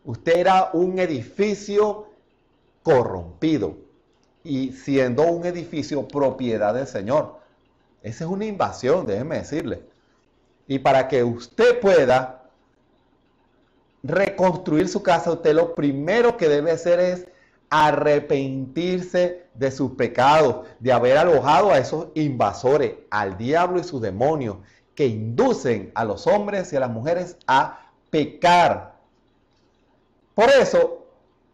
Usted era un edificio corrompido y siendo un edificio propiedad del Señor. Esa es una invasión, déjeme decirle. Y para que usted pueda reconstruir su casa, usted lo primero que debe hacer es arrepentirse de sus pecados, de haber alojado a esos invasores, al diablo y sus demonios, que inducen a los hombres y a las mujeres a pecar. Por eso,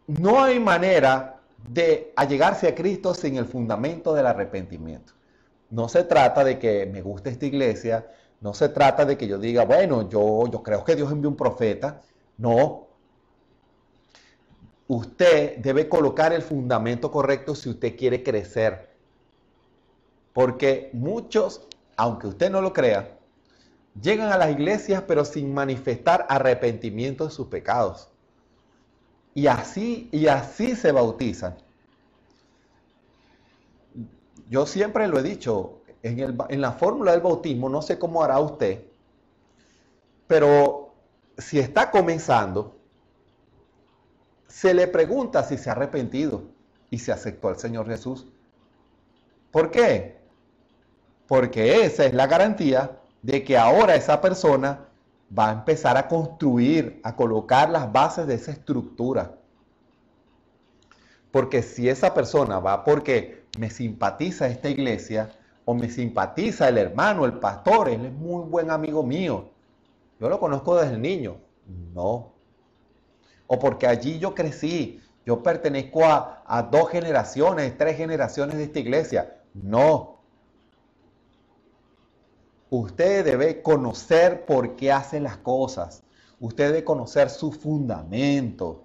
no hay manera de allegarse a Cristo sin el fundamento del arrepentimiento. No se trata de que me guste esta iglesia, no se trata de que yo diga, bueno, yo creo que Dios envió un profeta. No. Usted debe colocar el fundamento correcto si usted quiere crecer. Porque muchos, aunque usted no lo crea, llegan a las iglesias pero sin manifestar arrepentimiento de sus pecados. Y así se bautizan. Yo siempre lo he dicho, en la fórmula del bautismo, no sé cómo hará usted, pero si está comenzando, se le pregunta si se ha arrepentido y si aceptó al Señor Jesús. ¿Por qué? Porque esa es la garantía de que ahora esa persona va a empezar a construir, a colocar las bases de esa estructura. Porque si esa persona va porque me simpatiza esta iglesia, o me simpatiza el hermano, el pastor, él es muy buen amigo mío, yo lo conozco desde niño, no. O porque allí yo crecí, yo pertenezco a 2 generaciones, 3 generaciones de esta iglesia, no. Usted debe conocer por qué hace las cosas. Usted debe conocer su fundamento.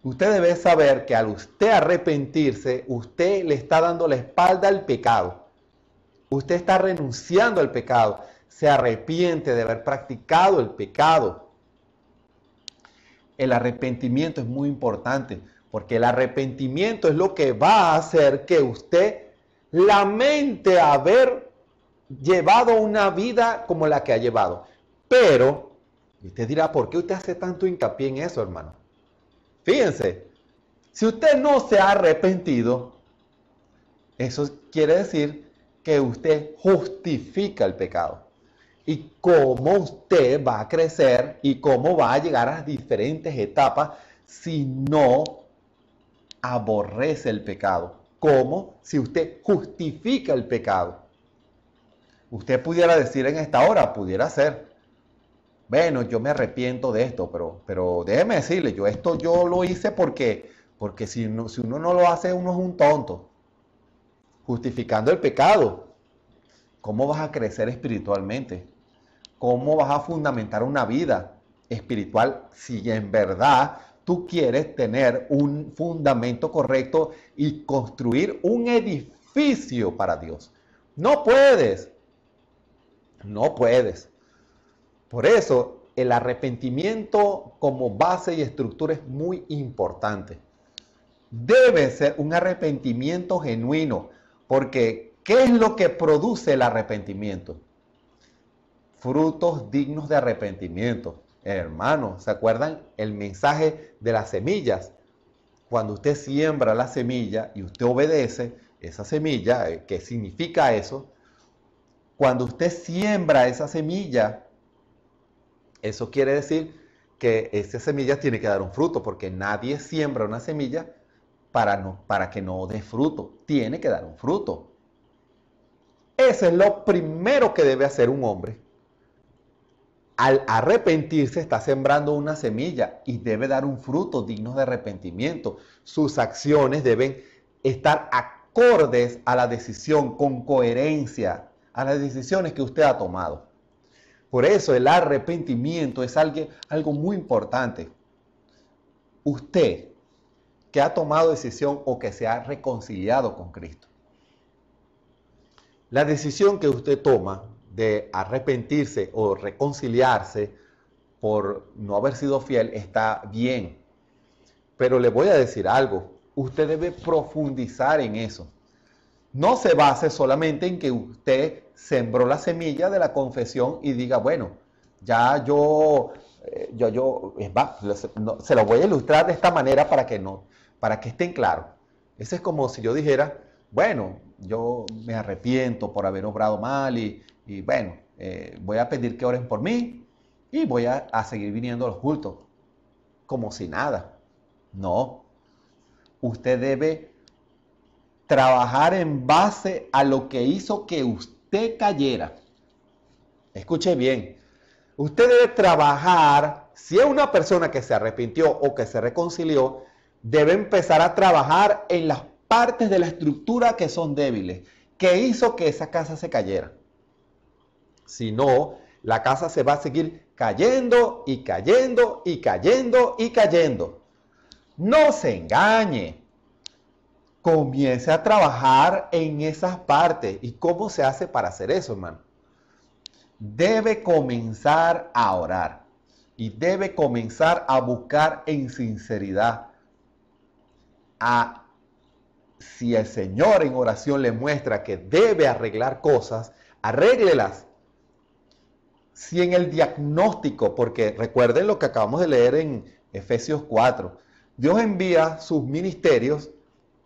Usted debe saber que al usted arrepentirse, usted le está dando la espalda al pecado. Usted está renunciando al pecado. Se arrepiente de haber practicado el pecado. El arrepentimiento es muy importante, porque el arrepentimiento es lo que va a hacer que usted lamente haber llevado una vida como la que ha llevado. Pero, usted dirá, ¿por qué usted hace tanto hincapié en eso, hermano? Fíjense, si usted no se ha arrepentido, eso quiere decir que usted justifica el pecado. Y cómo usted va a crecer y cómo va a llegar a las diferentes etapas si no aborrece el pecado. ¿Cómo? Si usted justifica el pecado. Usted pudiera decir en esta hora, pudiera ser, bueno, yo me arrepiento de esto, pero déjeme decirle, yo lo hice porque si uno no lo hace, uno es un tonto. Justificando el pecado. ¿Cómo vas a crecer espiritualmente? ¿Cómo vas a fundamentar una vida espiritual si en verdad tú quieres tener un fundamento correcto y construir un edificio para Dios? No puedes. No puedes. Por eso, el arrepentimiento como base y estructura es muy importante. Debe ser un arrepentimiento genuino, porque ¿qué es lo que produce el arrepentimiento? Frutos dignos de arrepentimiento. Hermanos, ¿se acuerdan el mensaje de las semillas? Cuando usted siembra la semilla y usted obedece esa semilla, ¿qué significa eso? Cuando usted siembra esa semilla, eso quiere decir que esa semilla tiene que dar un fruto, porque nadie siembra una semilla para que no dé fruto. Tiene que dar un fruto. Eso es lo primero que debe hacer un hombre. Al arrepentirse está sembrando una semilla y debe dar un fruto digno de arrepentimiento. Sus acciones deben estar acordes a la decisión, con coherencia a las decisiones que usted ha tomado. Por eso el arrepentimiento es algo muy importante. Usted que ha tomado decisión o que se ha reconciliado con Cristo, la decisión que usted toma de arrepentirse o reconciliarse por no haber sido fiel está bien. Pero le voy a decir algo. usted debe profundizar en eso. No se base solamente en que usted sembró la semilla de la confesión y diga, bueno, ya se lo voy a ilustrar de esta manera para que estén claros. Eso es como si yo dijera, bueno, yo me arrepiento por haber obrado mal y bueno, voy a pedir que oren por mí y voy a seguir viniendo a los cultos, como si nada. No, usted debe trabajar en base a lo que hizo que usted cayera. Escuche bien, usted debe trabajar, si es una persona que se arrepintió o que se reconcilió, debe empezar a trabajar en las partes de la estructura que son débiles, que hizo que esa casa se cayera. Si no, la casa se va a seguir cayendo y cayendo y cayendo y cayendo. No se engañe. Comience a trabajar en esas partes. ¿Y cómo se hace para hacer eso, hermano? Debe comenzar a orar y debe comenzar a buscar en sinceridad. Si el Señor en oración le muestra que debe arreglar cosas, arréglelas. Si en el diagnóstico, porque recuerden lo que acabamos de leer en Efesios 4, Dios envía sus ministerios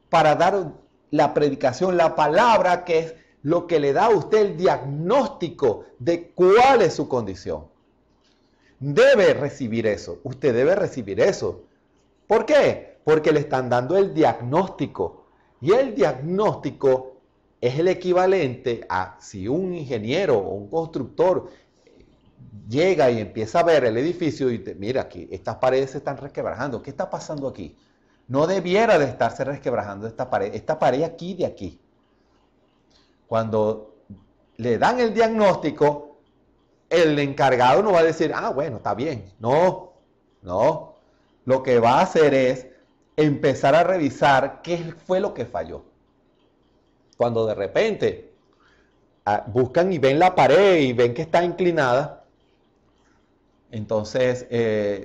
para dar la predicación, la palabra, que es lo que le da a usted el diagnóstico de cuál es su condición. Debe recibir eso, usted debe recibir eso. ¿Por qué? Porque le están dando el diagnóstico. Y el diagnóstico es el equivalente a si un ingeniero o un constructor llega y empieza a ver el edificio y dice, mira, aquí estas paredes se están resquebrajando. ¿Qué está pasando aquí? No debiera de estarse resquebrajando esta pared aquí de aquí. Cuando le dan el diagnóstico, el encargado no va a decir, bueno, está bien. No. Lo que va a hacer es empezar a revisar qué fue lo que falló. Cuando de repente buscan y ven la pared y ven que está inclinada, entonces,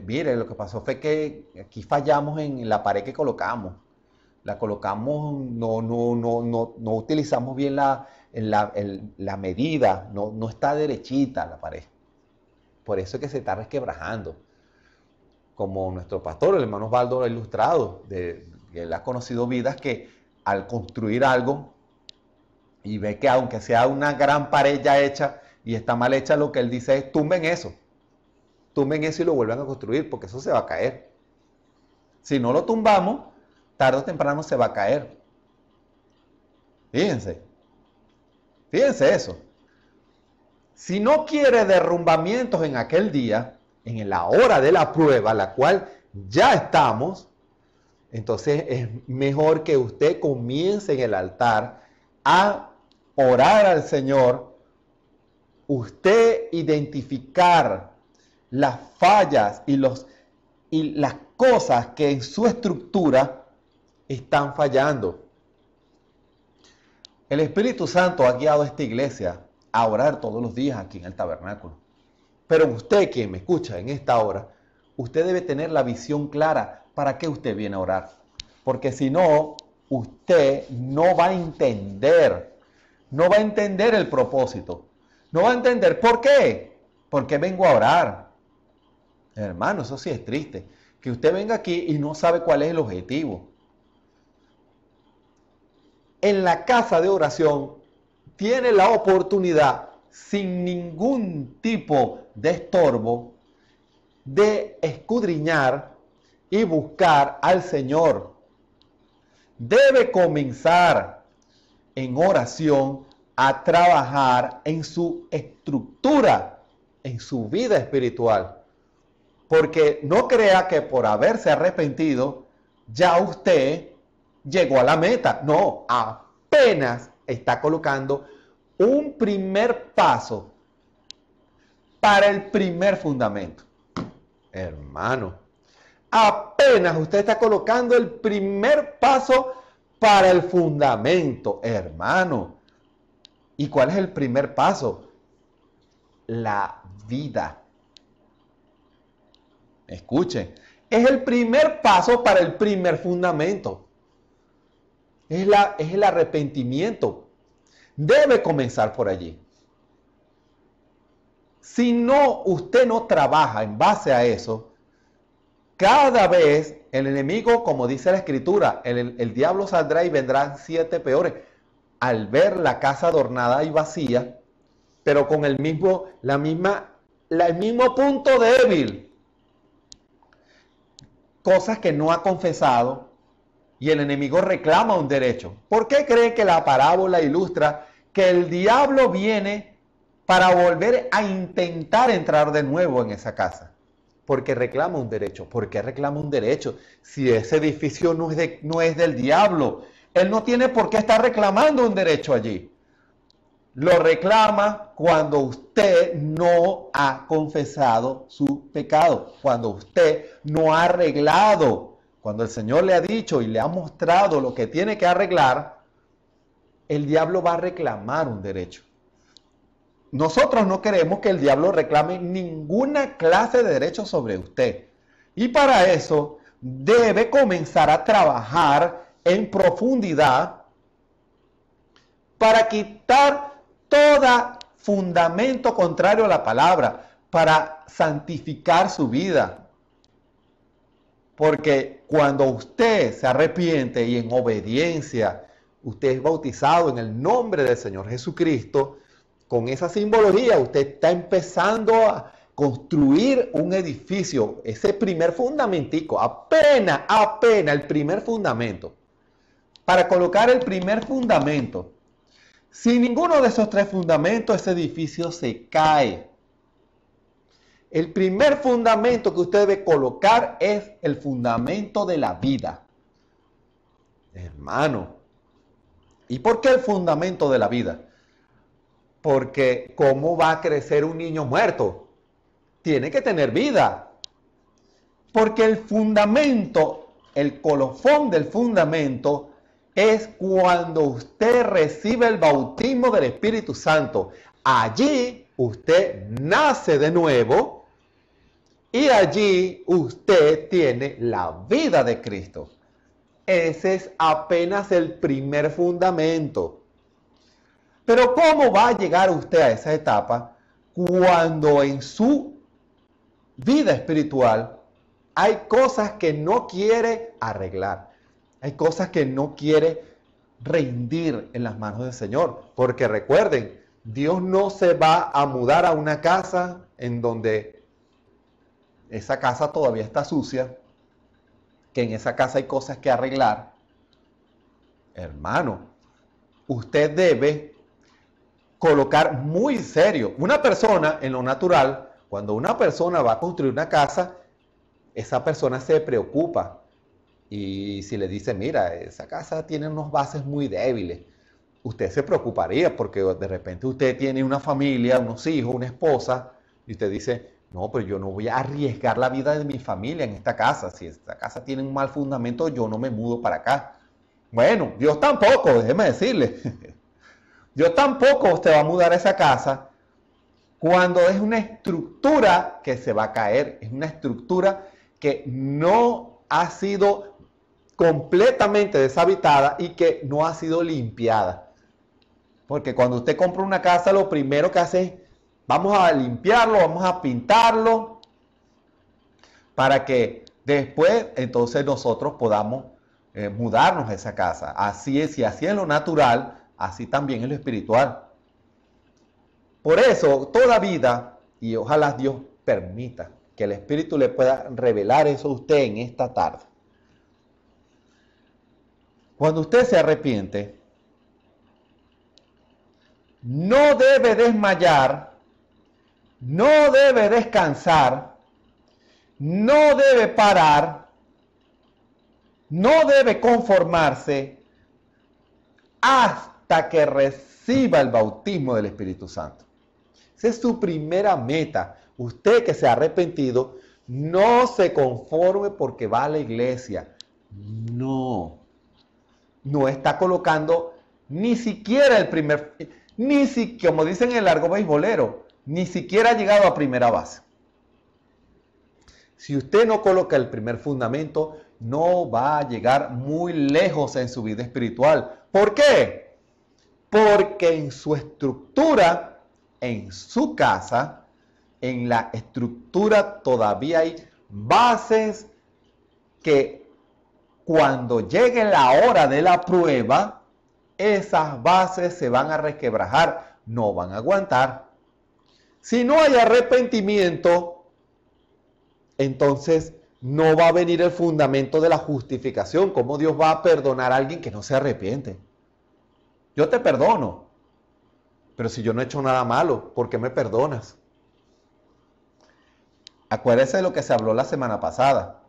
mire, lo que pasó fue que aquí fallamos en la pared que colocamos. La colocamos, no utilizamos bien la medida, no está derechita la pared. Por eso es que se está resquebrajando. Como nuestro pastor, el hermano Osvaldo, lo ha ilustrado, él ha conocido vidas que al construir algo y ve que aunque sea una gran pared ya hecha y está mal hecha, lo que él dice es tumben eso y lo vuelvan a construir, porque eso se va a caer. Si no lo tumbamos, tarde o temprano se va a caer. Fíjense eso. Si no quiere derrumbamientos en aquel día, en la hora de la prueba, la cual ya estamos, entonces es mejor que usted comience en el altar a orar al Señor, usted identificar las fallas y las cosas que en su estructura están fallando. El Espíritu Santo ha guiado a esta iglesia a orar todos los días aquí en el tabernáculo. Pero usted, quien me escucha en esta hora, usted debe tener la visión clara para qué usted viene a orar. Porque si no, usted no va a entender el propósito. No va a entender por qué. Porque vengo a orar. Hermano, eso sí es triste. Que usted venga aquí y no sabe cuál es el objetivo. En la casa de oración tiene la oportunidad, sin ningún tipo de estorbo, de escudriñar y buscar al Señor. Debe comenzar en oración a trabajar en su estructura, en su vida espiritual. Porque no crea que por haberse arrepentido, ya usted llegó a la meta. No, apenas está colocando un primer paso para el primer fundamento. Hermano, apenas usted está colocando el primer paso para el fundamento, hermano. ¿Y cuál es el primer paso? La vida. Escuchen, es el primer paso para el primer fundamento. es el arrepentimiento. Debe comenzar por allí. Si no, usted no trabaja en base a eso, cada vez el enemigo, como dice la Escritura, el diablo saldrá y vendrán 7 peores. Al ver la casa adornada y vacía, pero con el mismo punto débil, cosas que no ha confesado, y el enemigo reclama un derecho. ¿Por qué cree que la parábola ilustra que el diablo viene para volver a intentar entrar de nuevo en esa casa? Porque reclama un derecho. ¿Por qué reclama un derecho? Si ese edificio no es del diablo, él no tiene por qué estar reclamando un derecho allí. Lo reclama cuando usted no ha confesado su pecado, cuando usted no ha arreglado, cuando el Señor le ha dicho y le ha mostrado lo que tiene que arreglar, el diablo va a reclamar un derecho. Nosotros no queremos que el diablo reclame ninguna clase de derecho sobre usted. Y para eso debe comenzar a trabajar en profundidad para quitar todo fundamento contrario a la palabra, para santificar su vida. Porque cuando usted se arrepiente y en obediencia, usted es bautizado en el nombre del Señor Jesucristo, con esa simbología usted está empezando a construir un edificio, ese primer fundamentico, apenas el primer fundamento. Para colocar el primer fundamento, sin ninguno de esos 3 fundamentos, ese edificio se cae. El primer fundamento que usted debe colocar es el fundamento de la vida. Hermano, ¿y por qué el fundamento de la vida? Porque ¿cómo va a crecer un niño muerto? Tiene que tener vida. Porque el fundamento, el colofón del fundamento, es cuando usted recibe el bautismo del Espíritu Santo. Allí usted nace de nuevo y allí usted tiene la vida de Cristo. Ese es apenas el primer fundamento. Pero ¿cómo va a llegar usted a esa etapa cuando en su vida espiritual hay cosas que no quiere arreglar? Hay cosas que no quiere rendir en las manos del Señor. Porque recuerden, Dios no se va a mudar a una casa en donde esa casa todavía está sucia, que en esa casa hay cosas que arreglar. Hermano, usted debe colocar muy serio. Una persona en lo natural, cuando una persona va a construir una casa, esa persona se preocupa. Y si le dice, mira, esa casa tiene unos bases muy débiles, usted se preocuparía porque de repente usted tiene una familia, unos hijos, una esposa, y usted dice, no, pero yo no voy a arriesgar la vida de mi familia en esta casa. Si esta casa tiene un mal fundamento, yo no me mudo para acá. Bueno, Dios tampoco, déjeme decirle. Dios tampoco te va a mudar a esa casa cuando es una estructura que se va a caer. Es una estructura que no ha sido completamente deshabitada y que no ha sido limpiada. Porque cuando usted compra una casa, lo primero que hace es, vamos a limpiarlo, vamos a pintarlo, para que después entonces nosotros podamos mudarnos a esa casa. Así es, y así en lo natural, así también en lo espiritual. Por eso, toda vida, y ojalá Dios permita que el Espíritu le pueda revelar eso a usted en esta tarde. Cuando usted se arrepiente, no debe desmayar, no debe descansar, no debe parar, no debe conformarse hasta que reciba el bautismo del Espíritu Santo. Esa es su primera meta. Usted que se ha arrepentido, no se conforme porque va a la iglesia. No está colocando ni siquiera el primer, como dicen en el largo beisbolero, ni siquiera ha llegado a primera base. Si usted no coloca el primer fundamento, no va a llegar muy lejos en su vida espiritual. ¿Por qué? Porque en su estructura, en su casa, en la estructura todavía hay bases que cuando llegue la hora de la prueba, esas bases se van a resquebrajar, no van a aguantar. Si no hay arrepentimiento, entonces no va a venir el fundamento de la justificación. ¿Cómo Dios va a perdonar a alguien que no se arrepiente? Yo te perdono, pero si yo no he hecho nada malo, ¿por qué me perdonas? Acuérdese de lo que se habló la semana pasada.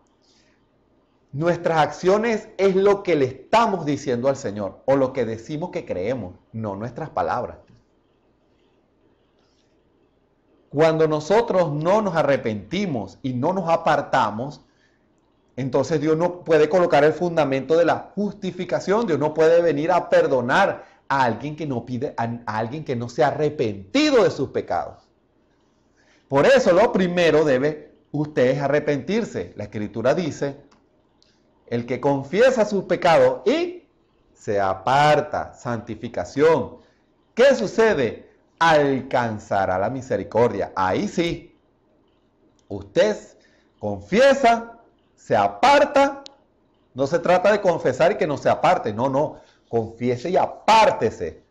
Nuestras acciones es lo que le estamos diciendo al Señor, o lo que decimos que creemos, no nuestras palabras. Cuando nosotros no nos arrepentimos y no nos apartamos, entonces Dios no puede colocar el fundamento de la justificación. Dios no puede venir a perdonar a alguien que no pide, a alguien que no se ha arrepentido de sus pecados. Por eso lo primero debe usted es arrepentirse. La Escritura dice, el que confiesa sus pecados y se aparta, santificación. ¿Qué sucede? Alcanzará la misericordia. Ahí sí, usted confiesa, se aparta. No se trata de confesar y que no se aparte. No, no. Confiese y apártese.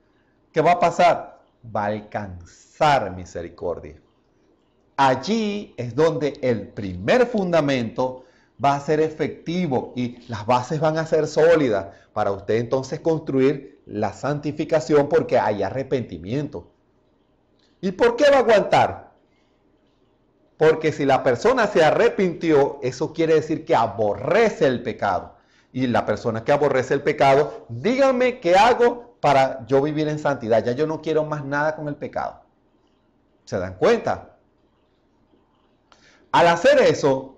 ¿Qué va a pasar? Va a alcanzar misericordia. Allí es donde el primer fundamento va a ser efectivo y las bases van a ser sólidas para usted entonces construir la santificación, porque hay arrepentimiento. ¿Y por qué va a aguantar? Porque si la persona se arrepintió, eso quiere decir que aborrece el pecado. Y la persona que aborrece el pecado, díganme qué hago para yo vivir en santidad. Ya yo no quiero más nada con el pecado. ¿Se dan cuenta? Al hacer eso,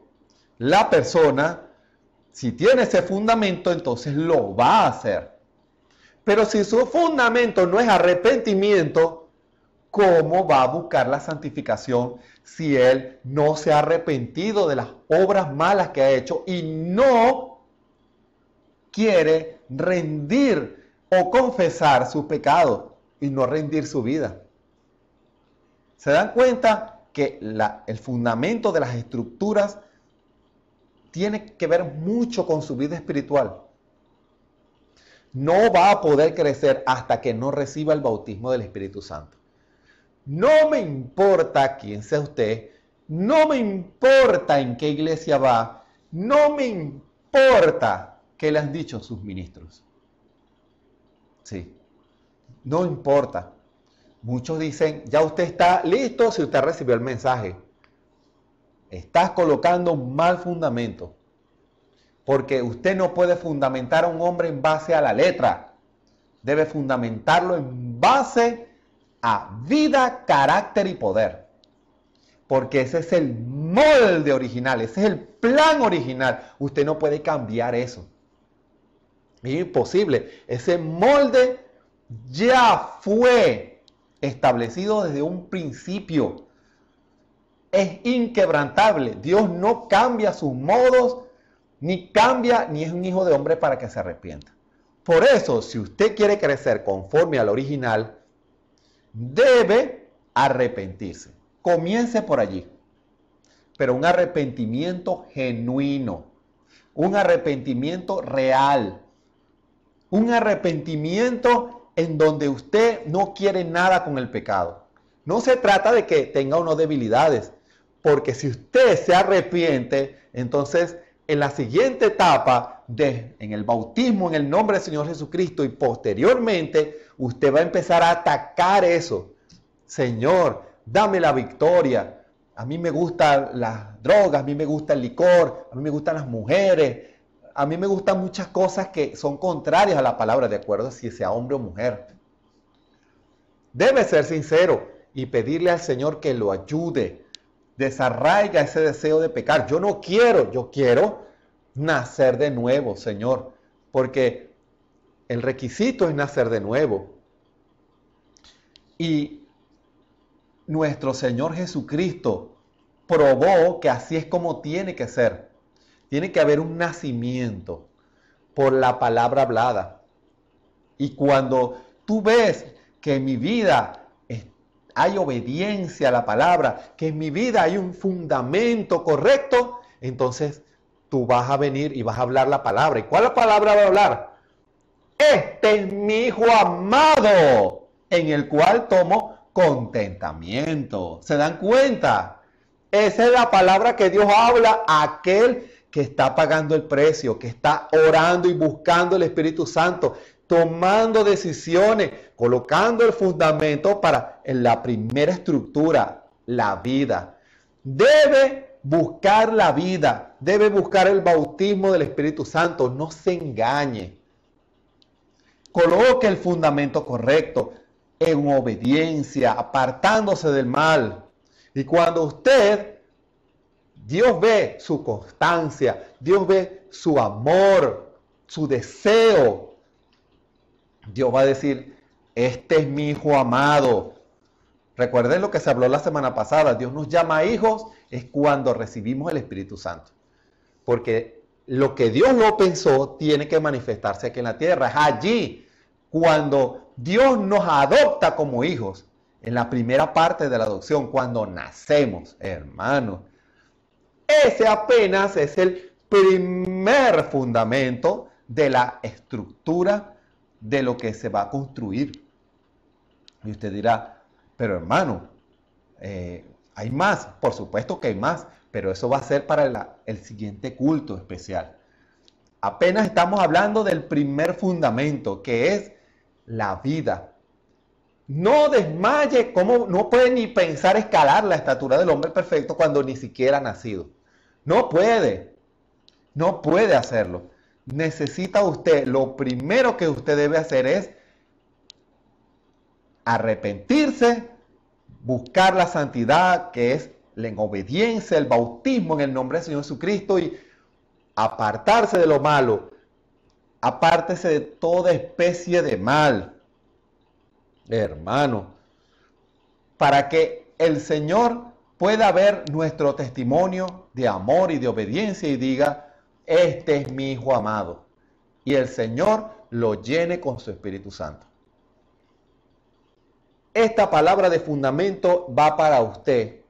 la persona, si tiene ese fundamento, entonces lo va a hacer. Pero si su fundamento no es arrepentimiento, ¿cómo va a buscar la santificación si él no se ha arrepentido de las obras malas que ha hecho y no quiere rendir o confesar su pecado y no rendir su vida? ¿Se dan cuenta que el fundamento de las estructuras tiene que ver mucho con su vida espiritual? No va a poder crecer hasta que no reciba el bautismo del Espíritu Santo. No me importa quién sea usted, no me importa en qué iglesia va, no me importa qué le han dicho sus ministros. Sí, no importa. Muchos dicen, ya usted está listo si usted recibió el mensaje. Estás colocando un mal fundamento. Porque usted no puede fundamentar a un hombre en base a la letra. Debe fundamentarlo en base a vida, carácter y poder. Porque ese es el molde original, ese es el plan original. Usted no puede cambiar eso. Es imposible. Ese molde ya fue establecido desde un principio. Es inquebrantable. Dios no cambia sus modos, ni cambia, ni es un hijo de hombre para que se arrepienta. Por eso, si usted quiere crecer conforme al original, debe arrepentirse. Comience por allí. Pero un arrepentimiento genuino, un arrepentimiento real, un arrepentimiento en donde usted no quiere nada con el pecado. No se trata de que tenga o no debilidades, porque si usted se arrepiente, entonces en la siguiente etapa, en el bautismo en el nombre del Señor Jesucristo y posteriormente, usted va a empezar a atacar eso. Señor, dame la victoria. A mí me gustan las drogas, a mí me gusta el licor, a mí me gustan las mujeres, a mí me gustan muchas cosas que son contrarias a la palabra, de acuerdo a si sea hombre o mujer. Debe ser sincero y pedirle al Señor que lo ayude. Desarraiga ese deseo de pecar. Yo quiero nacer de nuevo, Señor, porque el requisito es nacer de nuevo. Y nuestro Señor Jesucristo probó que así es como tiene que ser. Tiene que haber un nacimiento por la palabra hablada. Y cuando tú ves que en mi vida hay obediencia a la palabra, que en mi vida hay un fundamento correcto, entonces tú vas a venir y vas a hablar la palabra. ¿Y cuál palabra va a hablar? Este es mi Hijo amado, en el cual tomo contentamiento. ¿Se dan cuenta? Esa es la palabra que Dios habla a aquel que está pagando el precio, que está orando y buscando el Espíritu Santo, tomando decisiones, colocando el fundamento para en la primera estructura, la vida. Debe buscar la vida, debe buscar el bautismo del Espíritu Santo, no se engañe. Coloque el fundamento correcto en obediencia, apartándose del mal. Y cuando Dios ve su constancia, Dios ve su amor, su deseo, Dios va a decir, este es mi Hijo amado. Recuerden lo que se habló la semana pasada, Dios nos llama hijos, es cuando recibimos el Espíritu Santo. Porque lo que Dios lo pensó tiene que manifestarse aquí en la tierra. Es allí cuando Dios nos adopta como hijos, en la primera parte de la adopción, cuando nacemos, hermanos. Ese apenas es el primer fundamento de la estructura de lo que se va a construir. Y usted dirá, pero hermano, hay más. Por supuesto que hay más, pero eso va a ser para el siguiente culto especial. Apenas estamos hablando del primer fundamento, que es la vida. No desmaye, como no puede ni pensar escalar la estatura del hombre perfecto cuando ni siquiera ha nacido. No puede hacerlo. Necesita usted, lo primero que usted debe hacer es arrepentirse, buscar la santidad, que es la obediencia, el bautismo en el nombre del Señor Jesucristo, y apartarse de lo malo. Apártese de toda especie de mal, hermano, para que el Señor pueda ver nuestro testimonio de amor y de obediencia y diga, este es mi Hijo amado. Y el Señor lo llene con su Espíritu Santo. Esta palabra de fundamento va para usted,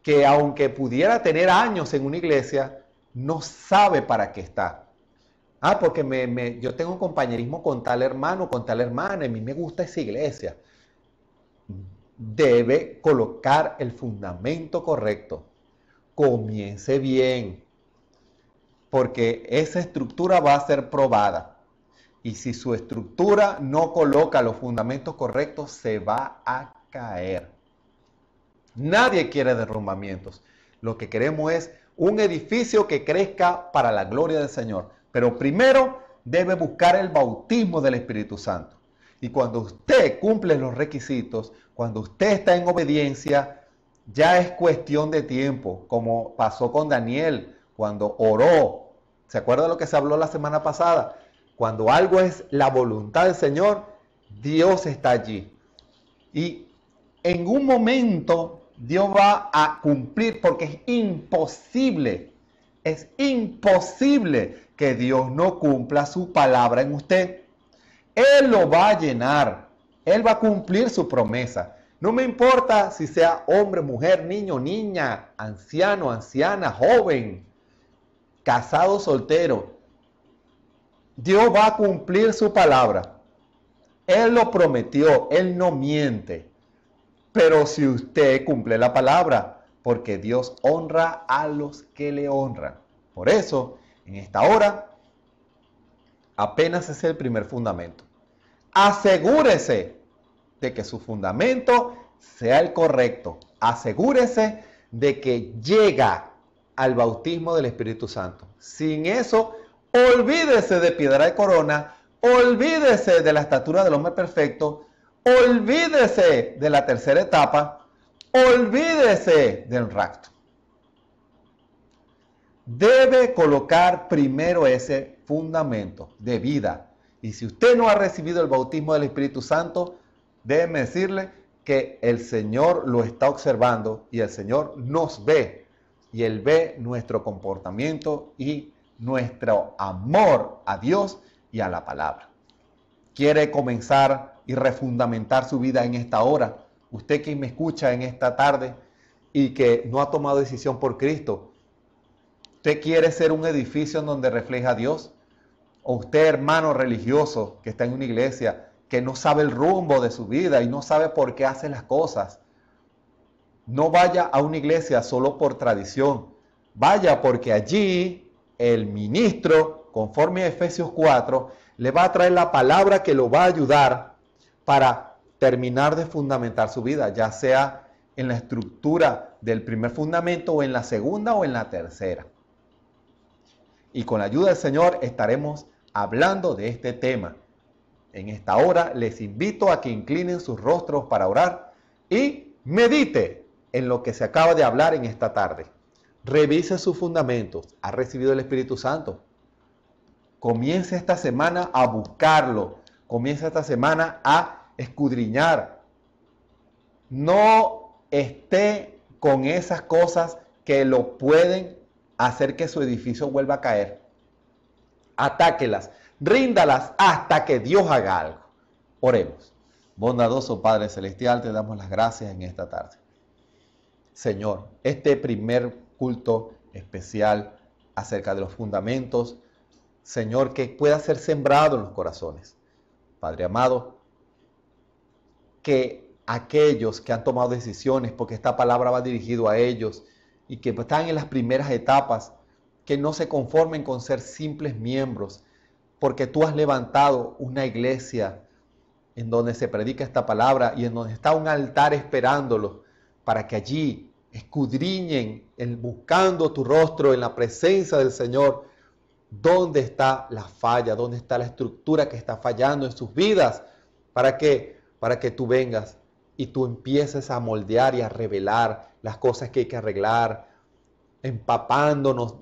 que aunque pudiera tener años en una iglesia, no sabe para qué está. Porque yo tengo un compañerismo con tal hermano, con tal hermana, y a mí me gusta esa iglesia. Debe colocar el fundamento correcto. Comience bien, porque esa estructura va a ser probada. Y si su estructura no coloca los fundamentos correctos, se va a caer. Nadie quiere derrumbamientos. Lo que queremos es un edificio que crezca para la gloria del Señor. Pero primero debe buscar el bautismo del Espíritu Santo. Y cuando usted cumple los requisitos, cuando usted está en obediencia, ya es cuestión de tiempo, como pasó con Daniel cuando oró. ¿Se acuerda de lo que se habló la semana pasada? Cuando algo es la voluntad del Señor, Dios está allí. Y en un momento Dios va a cumplir, porque es imposible que Dios no cumpla su palabra en usted. Él lo va a llenar, Él va a cumplir su promesa. No me importa si sea hombre, mujer, niño, niña, anciano, anciana, joven, casado, soltero. Dios va a cumplir su palabra. Él lo prometió, Él no miente. Pero si usted cumple la palabra, porque Dios honra a los que le honran. Por eso, en esta hora, apenas es el primer fundamento. Asegúrese de que su fundamento sea el correcto. Asegúrese de que llega al bautismo del Espíritu Santo. Sin eso, olvídese de piedra de corona, olvídese de la estatura del hombre perfecto, olvídese de la tercera etapa, olvídese del rapto. Debe colocar primero ese fundamento de vida. Y si usted no ha recibido el bautismo del Espíritu Santo, déjeme decirle que el Señor lo está observando y el Señor nos ve. y Él ve nuestro comportamiento y nuestro amor a Dios y a la palabra. ¿Quiere comenzar y refundamentar su vida en esta hora? Usted que me escucha en esta tarde y que no ha tomado decisión por Cristo, ¿usted quiere ser un edificio en donde refleja a Dios? ¿O usted, hermano religioso que está en una iglesia, que no sabe el rumbo de su vida y no sabe por qué hace las cosas? No vaya a una iglesia solo por tradición. Vaya porque allí el ministro, conforme a Efesios 4, le va a traer la palabra que lo va a ayudar para terminar de fundamentar su vida, ya sea en la estructura del primer fundamento o en la segunda o en la tercera. Y con la ayuda del Señor estaremos hablando de este tema. En esta hora les invito a que inclinen sus rostros para orar y medite en lo que se acaba de hablar en esta tarde. Revise sus fundamentos. ¿Ha recibido el Espíritu Santo? Comience esta semana a buscarlo. Comience esta semana a escudriñar. No esté con esas cosas que lo pueden hacer que su edificio vuelva a caer. Atáquelas, ríndalas hasta que Dios haga algo. Oremos. Bondadoso Padre Celestial, te damos las gracias en esta tarde. Señor, este primer culto especial acerca de los fundamentos, Señor, que pueda ser sembrado en los corazones. Padre amado, que aquellos que han tomado decisiones, porque esta palabra va dirigido a ellos, y que están en las primeras etapas, que no se conformen con ser simples miembros, porque tú has levantado una iglesia en donde se predica esta palabra y en donde está un altar esperándolos, para que allí escudriñen, buscando tu rostro en la presencia del Señor, dónde está la falla, dónde está la estructura que está fallando en sus vidas, para que tú vengas y tú empieces a moldear y a revelar las cosas que hay que arreglar, empapándonos,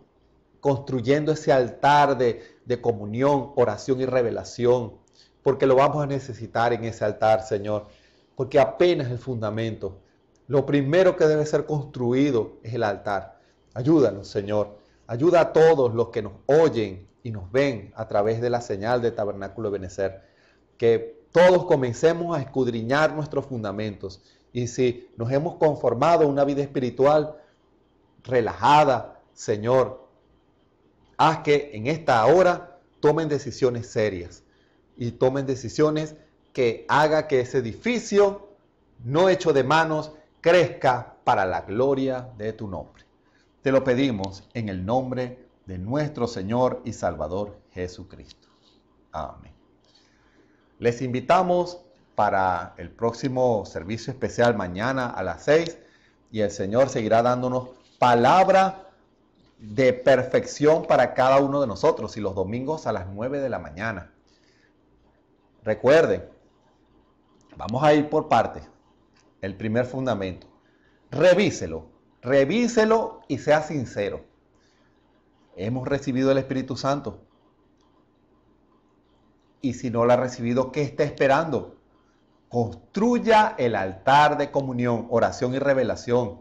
construyendo ese altar de comunión, oración y revelación, porque lo vamos a necesitar en ese altar, Señor, porque apenas el fundamento. Lo primero que debe ser construido es el altar. Ayúdanos, Señor. Ayuda a todos los que nos oyen y nos ven a través de la señal de Tabernáculo Ebenecer. Que todos comencemos a escudriñar nuestros fundamentos. Y si nos hemos conformado a una vida espiritual relajada, Señor, haz que en esta hora tomen decisiones serias. Y tomen decisiones que haga que ese edificio, no hecho de manos, crezca para la gloria de tu nombre. Te lo pedimos en el nombre de nuestro Señor y Salvador Jesucristo. Amén. Les invitamos para el próximo servicio especial mañana a las 6 y el Señor seguirá dándonos palabra de perfección para cada uno de nosotros y los domingos a las 9 de la mañana. Recuerden, vamos a ir por partes. El primer fundamento, revíselo y sea sincero. Hemos recibido el Espíritu Santo. Y si no lo ha recibido, ¿qué está esperando? Construya el altar de comunión, oración y revelación,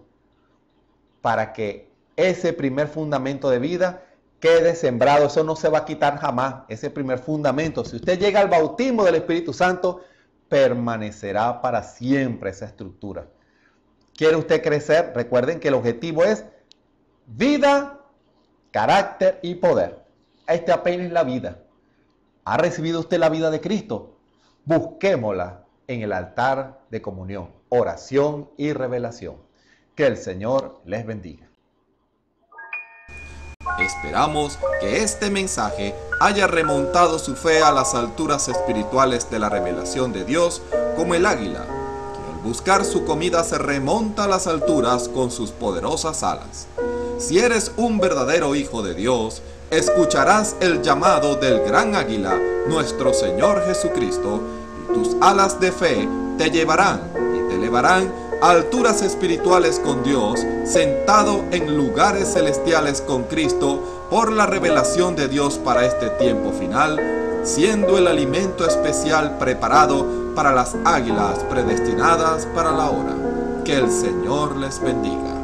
para que ese primer fundamento de vida quede sembrado. Eso no se va a quitar jamás, ese primer fundamento. Si usted llega al bautismo del Espíritu Santo, permanecerá para siempre esa estructura. ¿Quiere usted crecer? Recuerden que el objetivo es vida, carácter y poder. Este apenas es la vida. ¿Ha recibido usted la vida de Cristo? Busquémosla en el altar de comunión, oración y revelación. Que el Señor les bendiga. Esperamos que este mensaje haya remontado su fe a las alturas espirituales de la revelación de Dios, como el águila, que al buscar su comida se remonta a las alturas con sus poderosas alas. Si eres un verdadero hijo de Dios, escucharás el llamado del gran águila, nuestro Señor Jesucristo, y tus alas de fe te llevarán y te elevarán a alturas espirituales con Dios, sentado en lugares celestiales con Cristo, por la revelación de Dios para este tiempo final, siendo el alimento especial preparado para las águilas predestinadas para la hora. Que el Señor les bendiga.